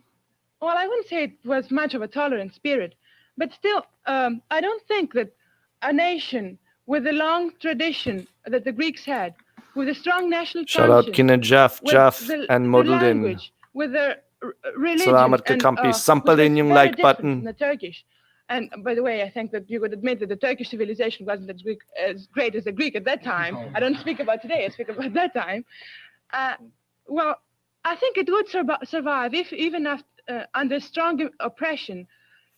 well, I wouldn't say it was much of a tolerant spirit. But still, I don't think that a nation with the long tradition that the Greeks had, with a strong national Shout out conscience, kina Jeff and the Modulin. language, with their religion, Salamat ka, Kampi. Sampalin yung like button. The Turkish. And by the way, I think that you would admit that the Turkish civilization wasn't as great as the Greek at that time. I don't speak about today, I speak about that time. Well, I think it would survive if even after, under strong oppression,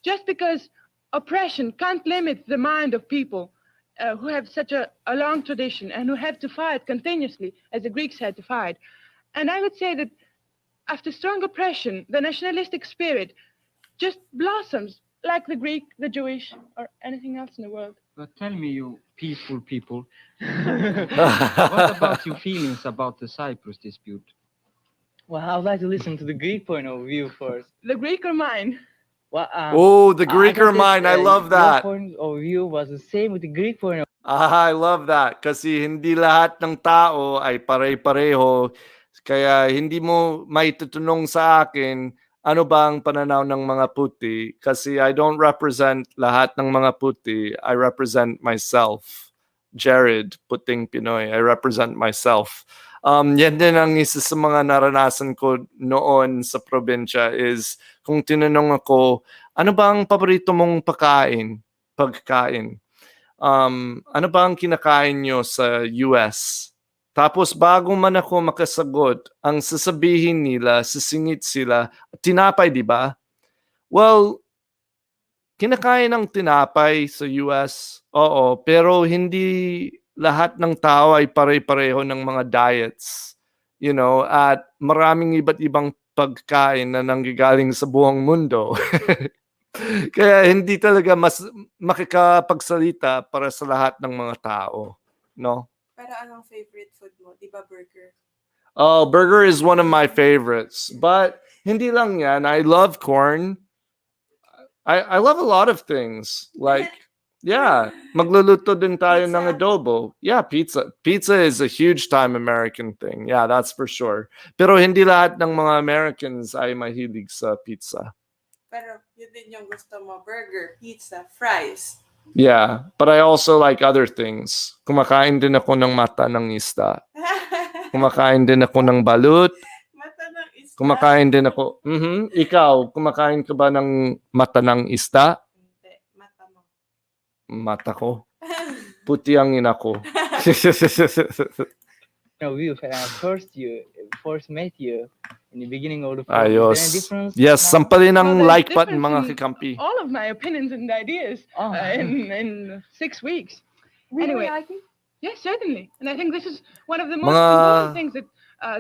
just because oppression can't limit the mind of people who have such a long tradition and who have to fight continuously, as the Greeks had to fight. And I would say that after strong oppression, the nationalistic spirit just blossoms like the Greek, the Jewish, or anything else in the world. But tell me, you peaceful people, what about your feelings about the Cyprus dispute? Well, I would like to listen to the Greek point of view first. The Greek or mine? Well, Oh, the I Greek or thought that, mine. I love that. Your point of view was the same with the Greek point of I love that. Kasi hindi lahat ng tao ay pare-pareho. Kaya hindi mo maitutunong sa akin ano ba ang pananaw ng mga puti. Kasi I don't represent lahat ng mga puti. I represent myself. Jared, Puting Pinoy. I represent myself. Yan din ang isa sa mga naranasan ko noon sa probinsya is kung tinanong ako, ano ba ang paborito mong pagkain? Ano ba ang kinakain nyo sa US? Tapos bago man ako makasagot, ang sasabihin nila, sisingit sila, tinapay, di ba? Well, kinakain ng tinapay sa US, oo, pero hindi lahat ng tao ay pare-pareho ng mga diets. You know, at maraming iba't ibang pagkain na nanggagaling sa buong mundo. Kaya hindi talaga mas makikapagsalita para sa lahat ng mga tao, no? Pero anong favorite food mo? Di ba burger? Oh, burger is one of my favorites. But hindi lang yan. I love corn. I love a lot of things. Like, yeah, magluluto din tayo ng Pizza? adobo. Yeah, pizza. Pizza is a huge time American thing. Yeah, that's for sure. Pero hindi lahat ng mga Americans ay mahilig sa pizza. Pero yun din yung gusto mo. Burger, pizza, fries. Yeah, but I also like other things. Kumakain din ako ng mata ng isda. Kumakain din ako ng balut. Mata ng isda. Kumakain din ako. Ikaw, kumakain ka ba ng mata ng isda? Hindi, mata mo. Mata ko. Puti ang ina ko. view when I first met you in the beginning of the film. Is there any Ayos. difference Yes, now? sampalin Well, ang there's like button difference mga in kakampi. All of my opinions and ideas Oh. in 6 weeks. Really, Anyway. Ike? Yes, certainly. And I think this is one of the most Mga important things that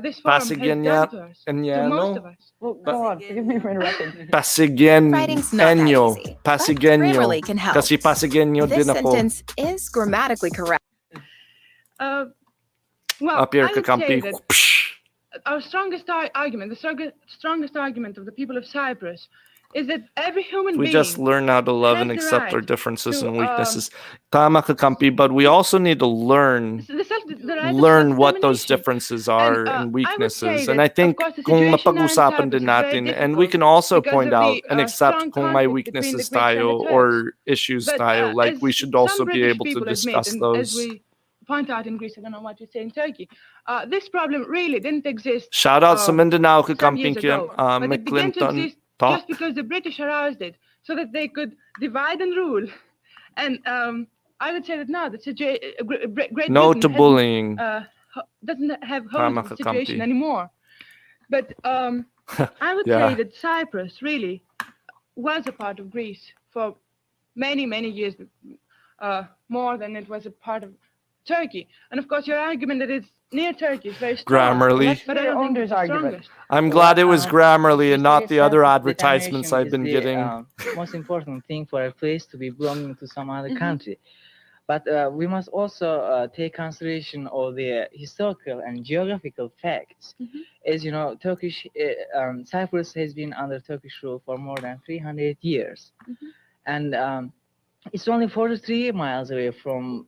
this forum has Pasigyan done to us, to Anyano? most of us. Well, go on. Forgive me for interrupting. Writing's not that Pasigyenyo. easy, but Pasigyenyo. Grammarly can help. Kasi pasigyenyo This din ako. sentence is grammatically correct. Well, Up here, I would say kakampi. that our strongest argument, the strongest argument of the people of Cyprus, is that every human We being just learn how to love has and the accept our right differences to, and weaknesses. Tama kakampi, but we also need to learn the right of learn what those self-determination. differences are And, and I would weaknesses. say And that, I think of course, the kung situation now in mapag-usapan Cyprus din is very natin, and we difficult can also because point of out the, and accept strong kung may conflict between the weaknesses Greeks and the tayo Turks. or issues But tayo, like as we should some also be British able to people admit, discuss and those. as we point out in Greece, I don't know what you say in Turkey, this problem really didn't exist Shout out sa Mindanao some kakamping years ago, but it began to McClinton exist talk. just because the British aroused it, so that they could divide and rule. And I would say that now the Great No Britain to bullying. doesn't have Tama hold of the situation kakampi. anymore. But I would Yeah. say that Cyprus really was a part of Greece for many, many years, more than it was a part of Turkey. And of course, your argument that it's near Turkey is very strong. Grammarly. But I don't think it's the Argument. strongest. I'm glad it was Grammarly and not the other Self-determination advertisements I've is been the, getting. most important thing for a place to be belonging to some other Mhm. country. But we must also take consideration of the historical and geographical facts. Mhm. As you know, Cyprus has been under Turkish rule for more than 300 years. Mhm. And it's only 43 miles away from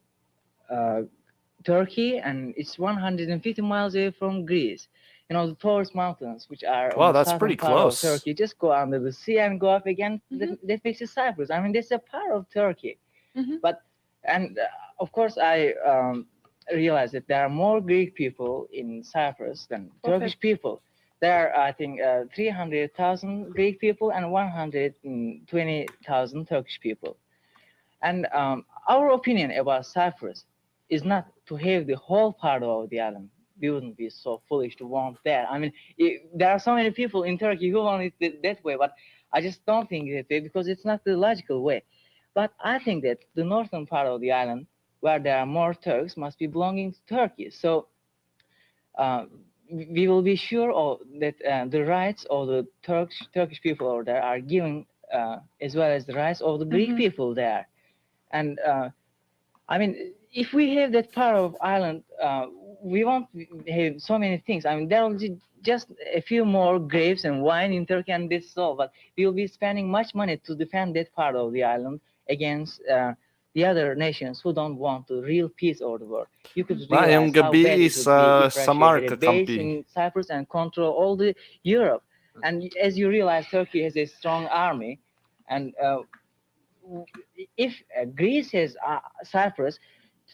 Turkey, and it's 150 miles away from Greece. You know, the Taurus Mountains, which are Wow, on the that's southern pretty part of close. Turkey, just go under the sea and go up again. Mhm. That makes it Cyprus. I mean, that's a part of Turkey. Mhm. And of course, I realize that there are more Greek people in Cyprus than Turkish people. There are, I think, 300,000 Greek people and 120,000 Turkish people. And our opinion about Cyprus is not to have the whole part of the island. We wouldn't be so foolish to want that. I mean, there are so many people in Turkey who want it that way, but I just don't think that way because it's not the logical way. But I think that the northern part of the island, where there are more Turks, must be belonging to Turkey. So we will be sure that the rights of the Turkish people over there are given, as well as the rights of the Greek Mhm. people there. And I mean, if we have that part of island, we won't have so many things. I mean, there will be just a few more grapes and wine in Turkey, and that's all. But we will be spending much money to defend that part of the island against the other nations who don't want the real peace over the world. You could Ngayong realize how bad gabi it would be if Samar Russia had a base kakampi. in Cyprus and control all the Europe. And as you realize, Turkey has a strong army, and if Greece has Cyprus,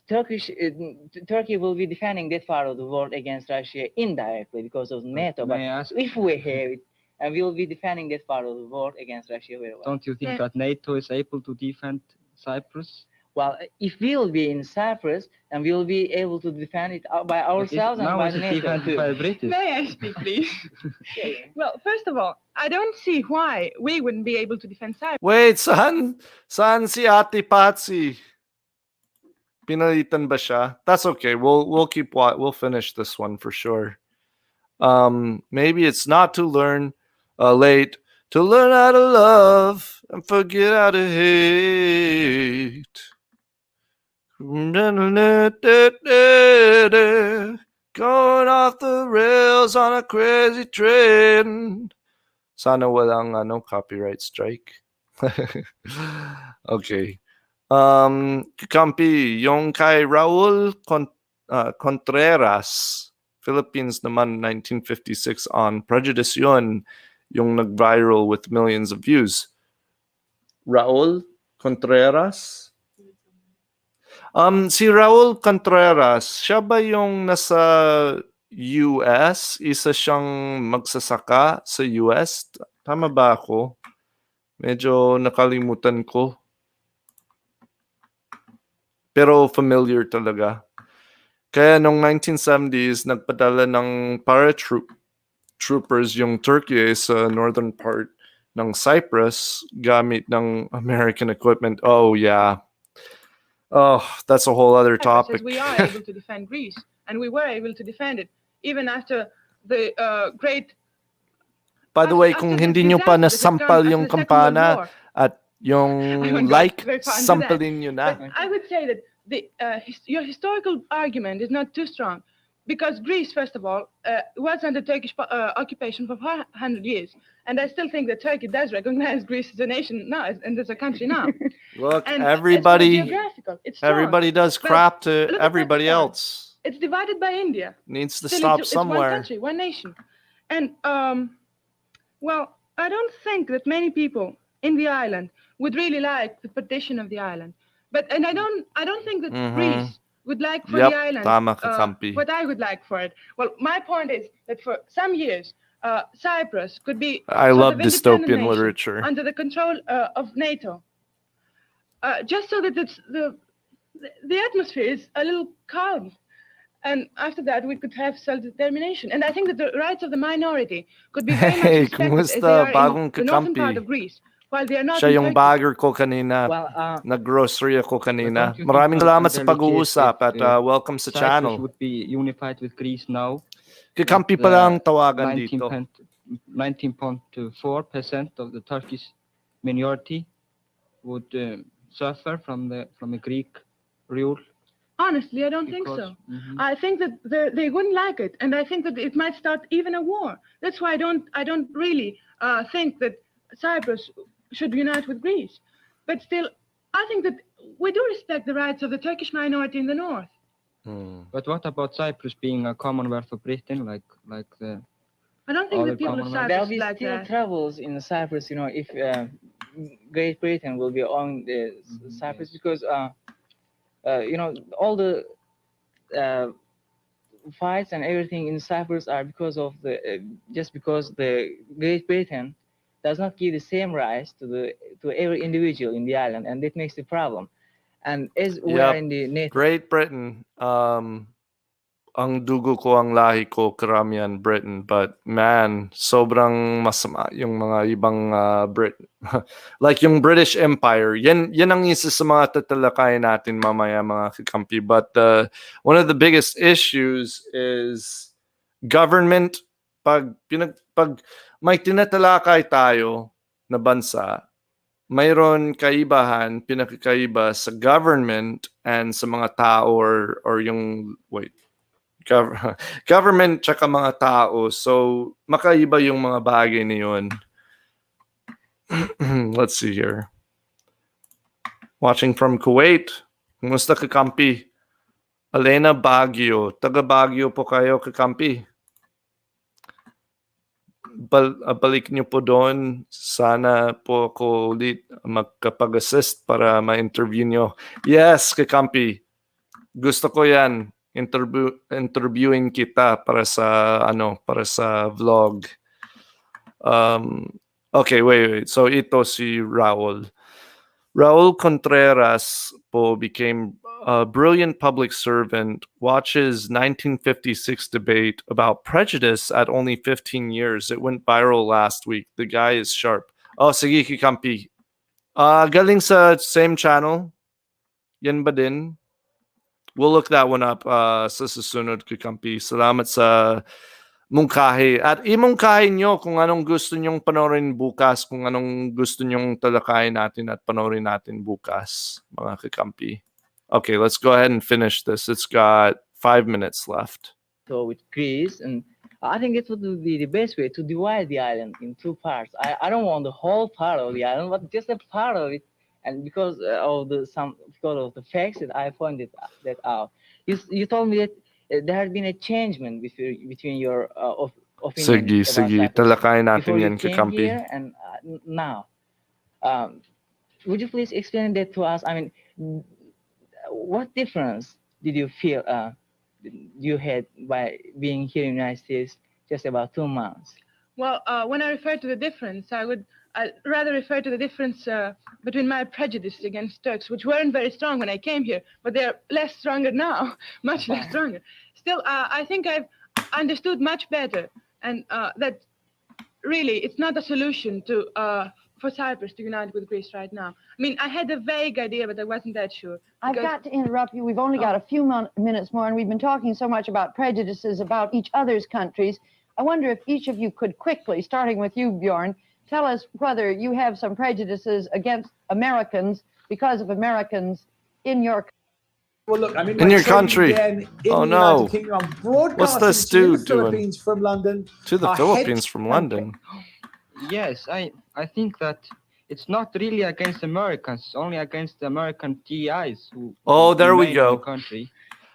Turkey will be defending that part of the world against Russia indirectly because of NATO. But May I ask, if we have it, and we will be defending that part of the world against Russia very well. don't you think that NATO is able to defend Cyprus? Well, if we will be in Cyprus, and we will be able to defend it by ourselves and Now by it's NATO defended too. by the British. May I speak, please? Well, first of all, I don't see why we wouldn't be able to defend Cyprus. Wait, saan si Ate Patsy? Pinalitan ba siya? That's okay. We'll finish this one for sure. Maybe it's not too late to learn how to love and forget how to hate. Going off the rails on a crazy train. Sana walang copyright strike. Okay. Kakampi, yung kay Raul Contreras, Philippines naman, 1956 on Prejudice yun, yung nag-viral with millions of views. Raul Contreras? Si Raul Contreras, siya ba yung nasa US? Isa siyang magsasaka sa US? Tama ba ako? Medyo nakalimutan ko. Pero familiar talaga. Kaya nung 1970s, nagpadala ng paratroopers yung Turkey sa northern part ng Cyprus gamit ng American equipment. Oh, yeah. Oh, that's a whole other topic. We are able to defend Greece, and we were able to defend it even after the great. By the way, kung hindi nyo pa nasampal yung kampana at yung like, sampalin nyo na. But I would say that your historical argument is not too strong, because Greece, first of all, was under Turkish occupation for 400 years. And I still think that Turkey does recognize Greece as a nation now, and as a country now. Look, And everybody does But crap to look at everybody Pakistan. else. It's divided by India. Needs to Still, stop it's somewhere. one country, one nation. And, well, I don't think that many people in the island would really like the partition of the island. And I don't think that Greece would like for the island tama kakampi. what I would like for it. Well, my point is that for some years, Cyprus could be I sort love of independent dystopian nation literature. under the control of NATO, just so that the atmosphere is a little calm. And after that, we could have self-determination. And I think that the rights of the minority could be very much Hey, respected as they kumusta? are Bagong in the northern part kakampi. of Greece, while they are not Siya in yung Turkey. bagger ko kanina. Well, Nag-grocery ako kanina. But don't you Maraming think salamat that sa the pag-uusap case at with, welcome sa Cyprus channel. would be unified with Greece now. Kakampi pala ang tawagan dito. 19.4% of the Turkish minority would suffer from a Greek rule. Honestly, I don't think so. I think that they wouldn't like it, and I think that it might start even a war. That's why I don't really think that Cyprus should unite with Greece. But still, I think that we do respect the rights of the Turkish minority in the north. But what about Cyprus being a Commonwealth of Britain, like the? I don't think All the the people of Commonwealth. There'll Cyprus be like still that. troubles in Cyprus, if Great Britain will be on the Cyprus, because all the fights and everything in Cyprus are because of just because the Great Britain does not give the same rights to every individual in the island, and that makes the problem. And as we are in the NATO, Great Britain. Ang dugo ko, ang lahi ko, karamihan Britain. But man, sobrang masama yung mga ibang Britain. Like yung British Empire. Yan ang isa sa mga tatalakayin natin mamaya, mga kakampi. But one of the biggest issues is government. Pag may tinatalakay tayo na bansa, mayroon pinakakaiba sa government and sa mga tao or yung, government tsaka mga tao. So, makaiba yung mga bagay na yun. Let's see here. Watching from Kuwait. Kumusta kakampi? Elena Baguio. Taga Baguio po kayo kakampi. Balik niyo po doon. Sana po ako ulit magkapag-assist para ma-interview niyo. Yes, kakampi. Gusto ko yan. Interviewing kita para sa vlog. Okay, wait. So ito si Raul. Raul Contreras po became a brilliant public servant, watches 1956 debate about prejudice at only 15 years. It went viral last week. The guy is sharp. Oh, sige kikampi. Galing sa same channel. Yan ba din? We'll look that one up sa susunod kikampi. Salamat sa mungkahi. At imungkahi nyo kung anong gusto nyong panoorin bukas, kung anong gusto nyong talakayin natin at panoorin natin bukas, mga kakampi. Okay, let's go ahead and finish this. It's got 5 minutes left. So with Greece, and I think it would be the best way to divide the island in two parts. I don't want the whole part of the island, but just a part of it. And because of the facts that I pointed that out, you told me that there had been a changement between your opinion. Sige. Talakayin natin before yan, you came kakampi. here and now. Would you please explain that to us? I mean, what difference did you feel you had by being here in the United States just about 2 months? Well, when I refer to the difference, I'd rather refer to the difference between my prejudice against Turks, which weren't very strong when I came here, but they're less stronger now, much less stronger. Still, I think I've understood much better, and that really it's not a solution for Cyprus to unite with Greece right now. I mean, I had a vague idea, but I wasn't that sure. I've got to interrupt you. We've only got a few minutes more, and we've been talking so much about prejudices about each other's countries. I wonder if each of you could quickly, starting with you, Bjorn, tell us whether you have some prejudices against Americans because of Americans in your country. Well, look, I'm In your country. Again, in Oh, the no. United Kingdom. I'm broadcasting What's this to dude the doing? Philippines from London. To the Our Philippines head- from London. Yes, I think that it's not really against Americans, only against the American TIs who. Oh, who there we remain in go. the country.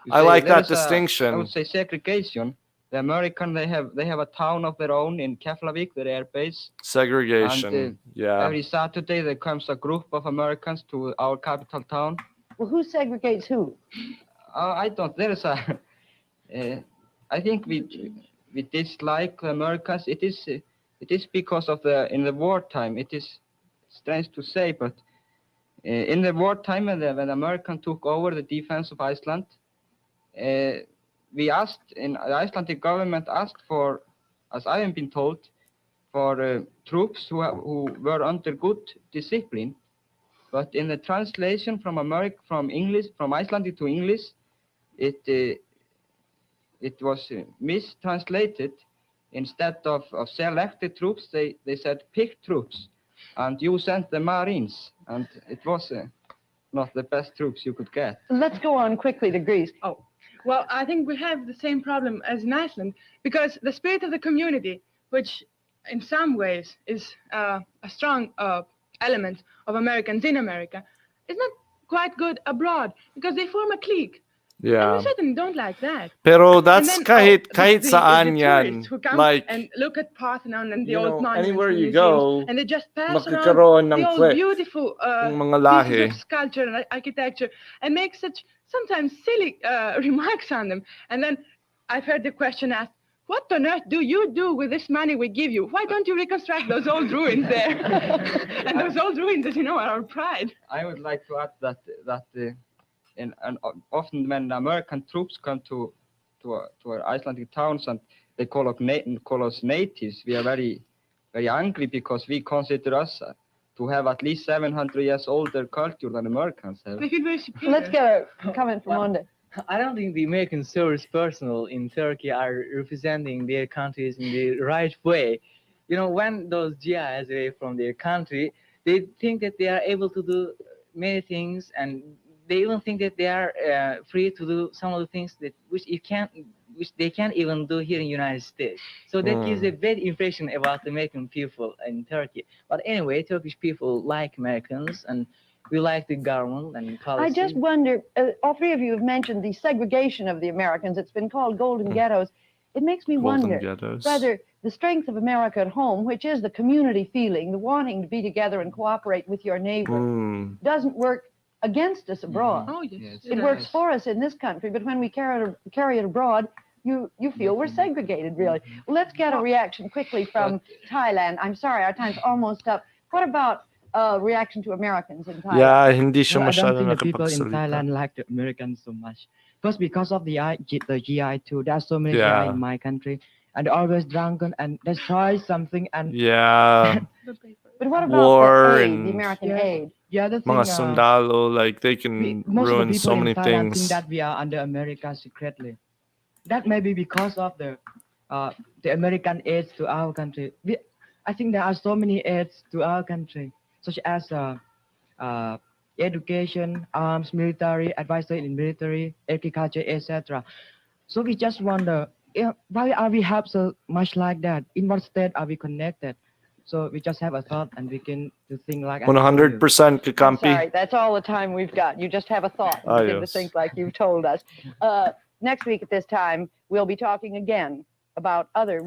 You I say like there that is I distinction. would say segregation. The American they have a town of their own in Keflavik, their air base. Segregation. And, Yeah. Every Saturday there comes a group of Americans to our capital town. Well, who segregates who? I don't. There is a. I think we dislike the Americans. It is because of in the wartime. It is strange to say, but in the wartime when the American took over the defense of Iceland, we asked, in the Icelandic government asked for, as I have been told, for troops who were under good discipline. But in the translation from Icelandic to English, it was mistranslated. Instead of selected troops, they said picked troops, and you sent the Marines, and it was not the best troops you could get. Let's go on quickly to Greece. Oh, well, I think we have the same problem as in Iceland, because the spirit of the community, which in some ways is a strong element of Americans in America, is not quite good abroad, because they form a clique. And Yeah. we certainly don't like that. Pero that's And then, kahit saan the yan. tourists who come Like, and look at Parthenon and the you old know, monuments anywhere and you museums, go, and they just pass around magkakaroon ng the old clique. beautiful Yung mga lahi. pieces of sculpture and architecture, and make such sometimes silly remarks on them. And then I've heard the question asked, what on earth do you do with this money we give you? Why don't you reconstruct those old ruins there? And those old ruins, as you know, are our pride. I would like to add that and often when American troops come to our Icelandic towns and they call us natives, we are very, very angry because we consider us to have at least 700 years older culture than Americans have. They feel very superior. Let's get a comment from Onda. I don't think the American service personnel in Turkey are representing their countries in the right way. You know, when those GIs away from their country, they think that they are able to do many things, and they even think that they are free to do some of the things that which they can't even do here in United States. So that gives a bad impression about the American people in Turkey. But anyway, Turkish people like Americans, and we like the government and policy. I just wonder, all three of you have mentioned the segregation of the Americans. It's been called golden ghettos. It makes me wonder whether the strength of America at home, which is the community feeling, the wanting to be together and cooperate with your neighbor, doesn't work against us abroad. Oh, yes. It works for us in this country, but when we carry it abroad, you feel we're segregated, really. Well, let's get a reaction quickly from Thailand. I'm sorry, our time's almost up. What about reaction to Americans in Thailand? Yeah, hindi siya No, I don't masyado think the people in nakapagsalita. Thailand like the Americans so much. First, because of the GI too. There are so many Yeah. GI in my country, and they're always drunken and destroy something. And Yeah, But what about War the aid, and- the American Yeah. aid? the other thing, mga sundalo, like they can most of ruin the people so in many Thailand think things. that we are under America secretly. That may be because of the American aids to our country. I think there are so many aids to our country, such as education, arms, military, advisory in military, agriculture, etc. So we just wonder, why are we helped so much like that? In what state are we connected? So we just have a thought and begin to think like I told you. 100% I'm Kakampi. sorry, that's all the time we've got. You just have a thought and begin to Yes. think like you've told us. Next week at this time, we'll be talking again about other.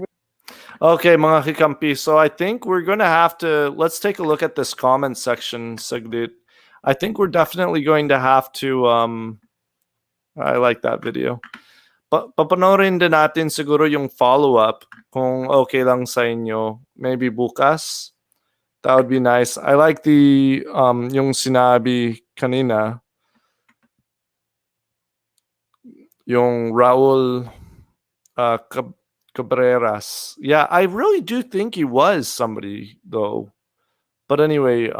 Okay, mga Kikampi. So I think we're going to have to, let's take a look at this comment section, Saglit. I think we're definitely going to have to, I like that video. Papanorin din natin siguro yung follow-up kung okay lang sa inyo. Maybe bukas. That would be nice. I like the, yung sinabi kanina, yung Raul Cabreras. Yeah, I really do think he was somebody though. But anyway,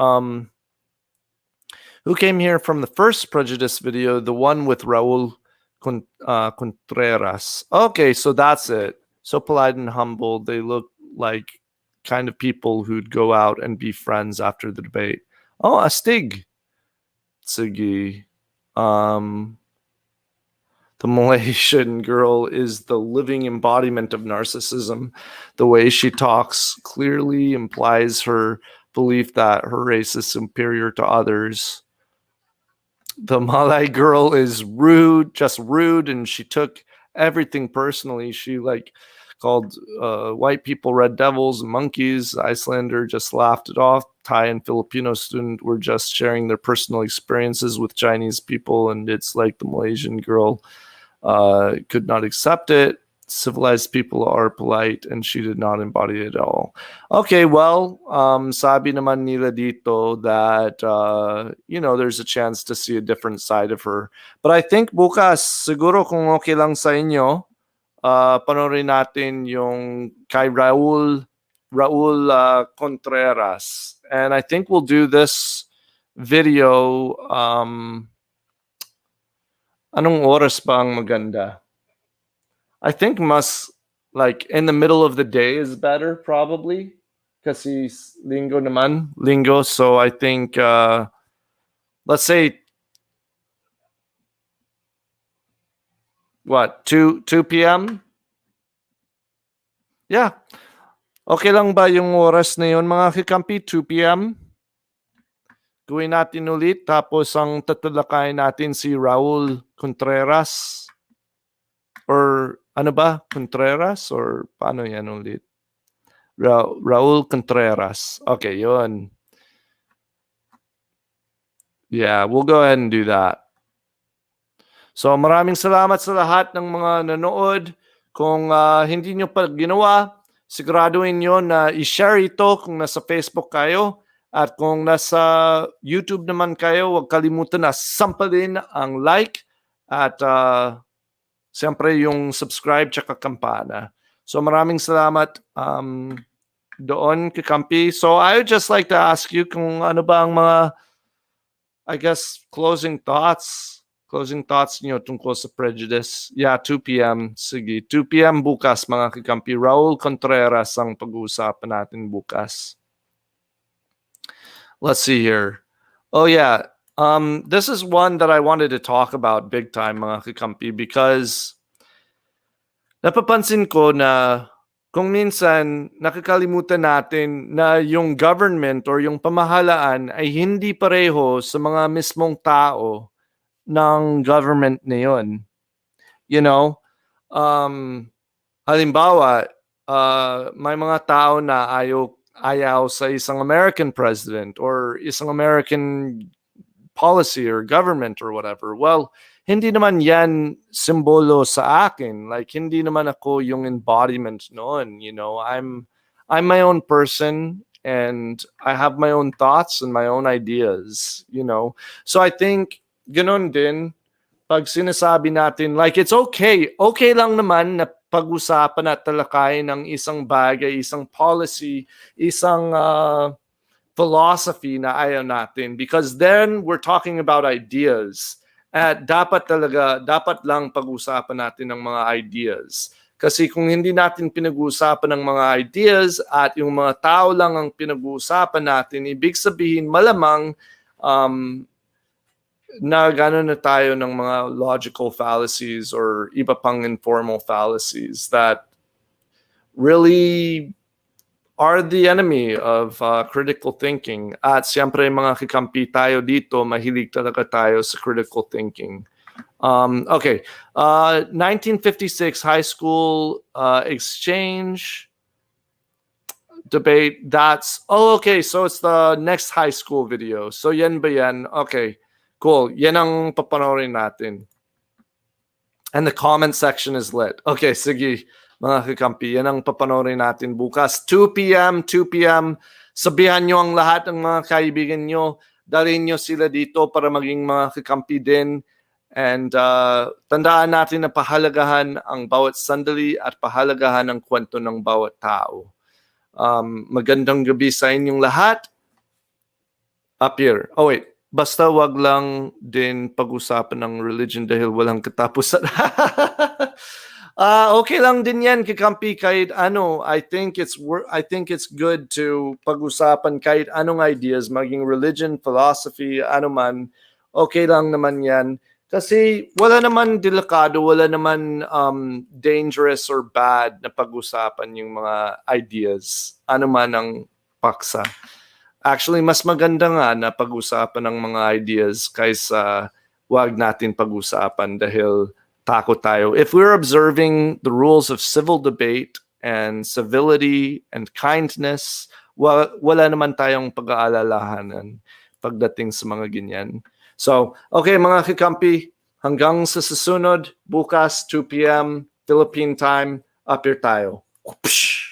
who came here from the first Prejudice video, the one with Raul Contreras. Okay, so that's it. So polite and humble. They look like kind of people who'd go out and be friends after the debate. Oh, Astig. Sige. The Malaysian girl is the living embodiment of narcissism. The way she talks clearly implies her belief that her race is superior to others. The Malay girl is rude, just rude, and she took everything personally. She called white people red devils and monkeys. The Icelander just laughed it off. Thai and Filipino student were just sharing their personal experiences with Chinese people, and it's like the Malaysian girl could not accept it. Civilized people are polite, and she did not embody it at all. Okay, well, sabi naman nila dito that, there's a chance to see a different side of her. But I think bukas, siguro kung okay lang sa inyo, panorin natin yung kay Raul Contreras. And I think we'll do this video, anong oras ba ang maganda? I think in the middle of the day is better probably. Kasi linggo naman. Linggo. So I think, let's say, 2 p.m.? Yeah. Okay lang ba yung oras na yun, mga Kikampi? 2 p.m.? Gawin natin ulit. Tapos ang tatalakayin natin si Raul Contreras. Or ano ba? Contreras? Or paano yan ulit? Raul Contreras. Okay, yun. Yeah, we'll go ahead and do that. So maraming salamat sa lahat ng mga nanood. Kung hindi nyo pa ginawa, siguraduhin nyo na i-share ito kung nasa Facebook kayo. At kung nasa YouTube naman kayo, huwag kalimutan na sampalin ang like at siyempre yung subscribe tsaka kampana. So maraming salamat doon, Kikampi. So I would just like to ask you kung ano ba ang mga, I guess, closing thoughts niyo tungkol sa Prejudice. Yeah, 2 p.m. Sige, 2 p.m. bukas, mga Kikampi. Raul Contreras ang pag-uusapan natin bukas. Let's see here. Oh yeah. This is one that I wanted to talk about big time, mga kakampi, because napapansin ko na kung minsan nakakalimutan natin na yung government or yung pamahalaan ay hindi pareho sa mga mismong tao ng government na yun. You know, halimbawa, may mga tao na ayaw sa isang American president or isang American policy or government or whatever. Well, hindi naman yan simbolo sa akin. Like, hindi naman ako yung embodiment noon, you know. I'm my own person and I have my own thoughts and my own ideas, you know. So I think ganun din pag sinasabi natin, like, it's okay lang naman na pag-usapan at talakayin ng isang bagay, isang policy, isang philosophy na ayaw natin, because then we're talking about ideas. At dapat lang pag-usapan natin ng mga ideas. Kasi kung hindi natin pinag-uusapan ng mga ideas at yung mga tao lang ang pinag-uusapan natin, ibig sabihin malamang na gano'n na tayo ng mga logical fallacies or iba pang informal fallacies that really are the enemy of critical thinking. At siyempre mga kakampi tayo dito, mahilig talaga tayo sa critical thinking. Okay, 1956 high school exchange debate. Okay, so it's the next high school video. So yan ba yan? Okay, cool. Yan ang papanoorin natin. And the comment section is lit. Okay, sige. Mga kakampi, yan ang papanoorin natin bukas. 2 p.m. Sabihan nyo ang lahat ng mga kaibigan nyo. Dalhin nyo sila dito para maging mga kakampi din. And tandaan natin na pahalagahan ang bawat sandali at pahalagahan ang kwento ng bawat tao. Magandang gabi sa inyong lahat. Up here. Oh wait. Basta wag lang din pag-usapan ng religion dahil walang katapusan. Okay lang din yan, kakampi, kahit ano. I think it's good to pag-usapan kahit anong ideas, maging religion, philosophy, ano man. Okay lang naman yan. Kasi wala naman delikado, wala naman dangerous or bad na pag-usapan yung mga ideas. Ano man ang paksa. Actually, mas maganda nga na pag-usapan ng mga ideas kaysa wag natin pag-usapan dahil takot tayo. If we're observing the rules of civil debate and civility and kindness, wala naman tayong pag-aalalahanan pagdating sa mga ganyan. So, okay mga kakampi, hanggang sa susunod, bukas 2 p.m. Philippine time, up here tayo. Whoosh!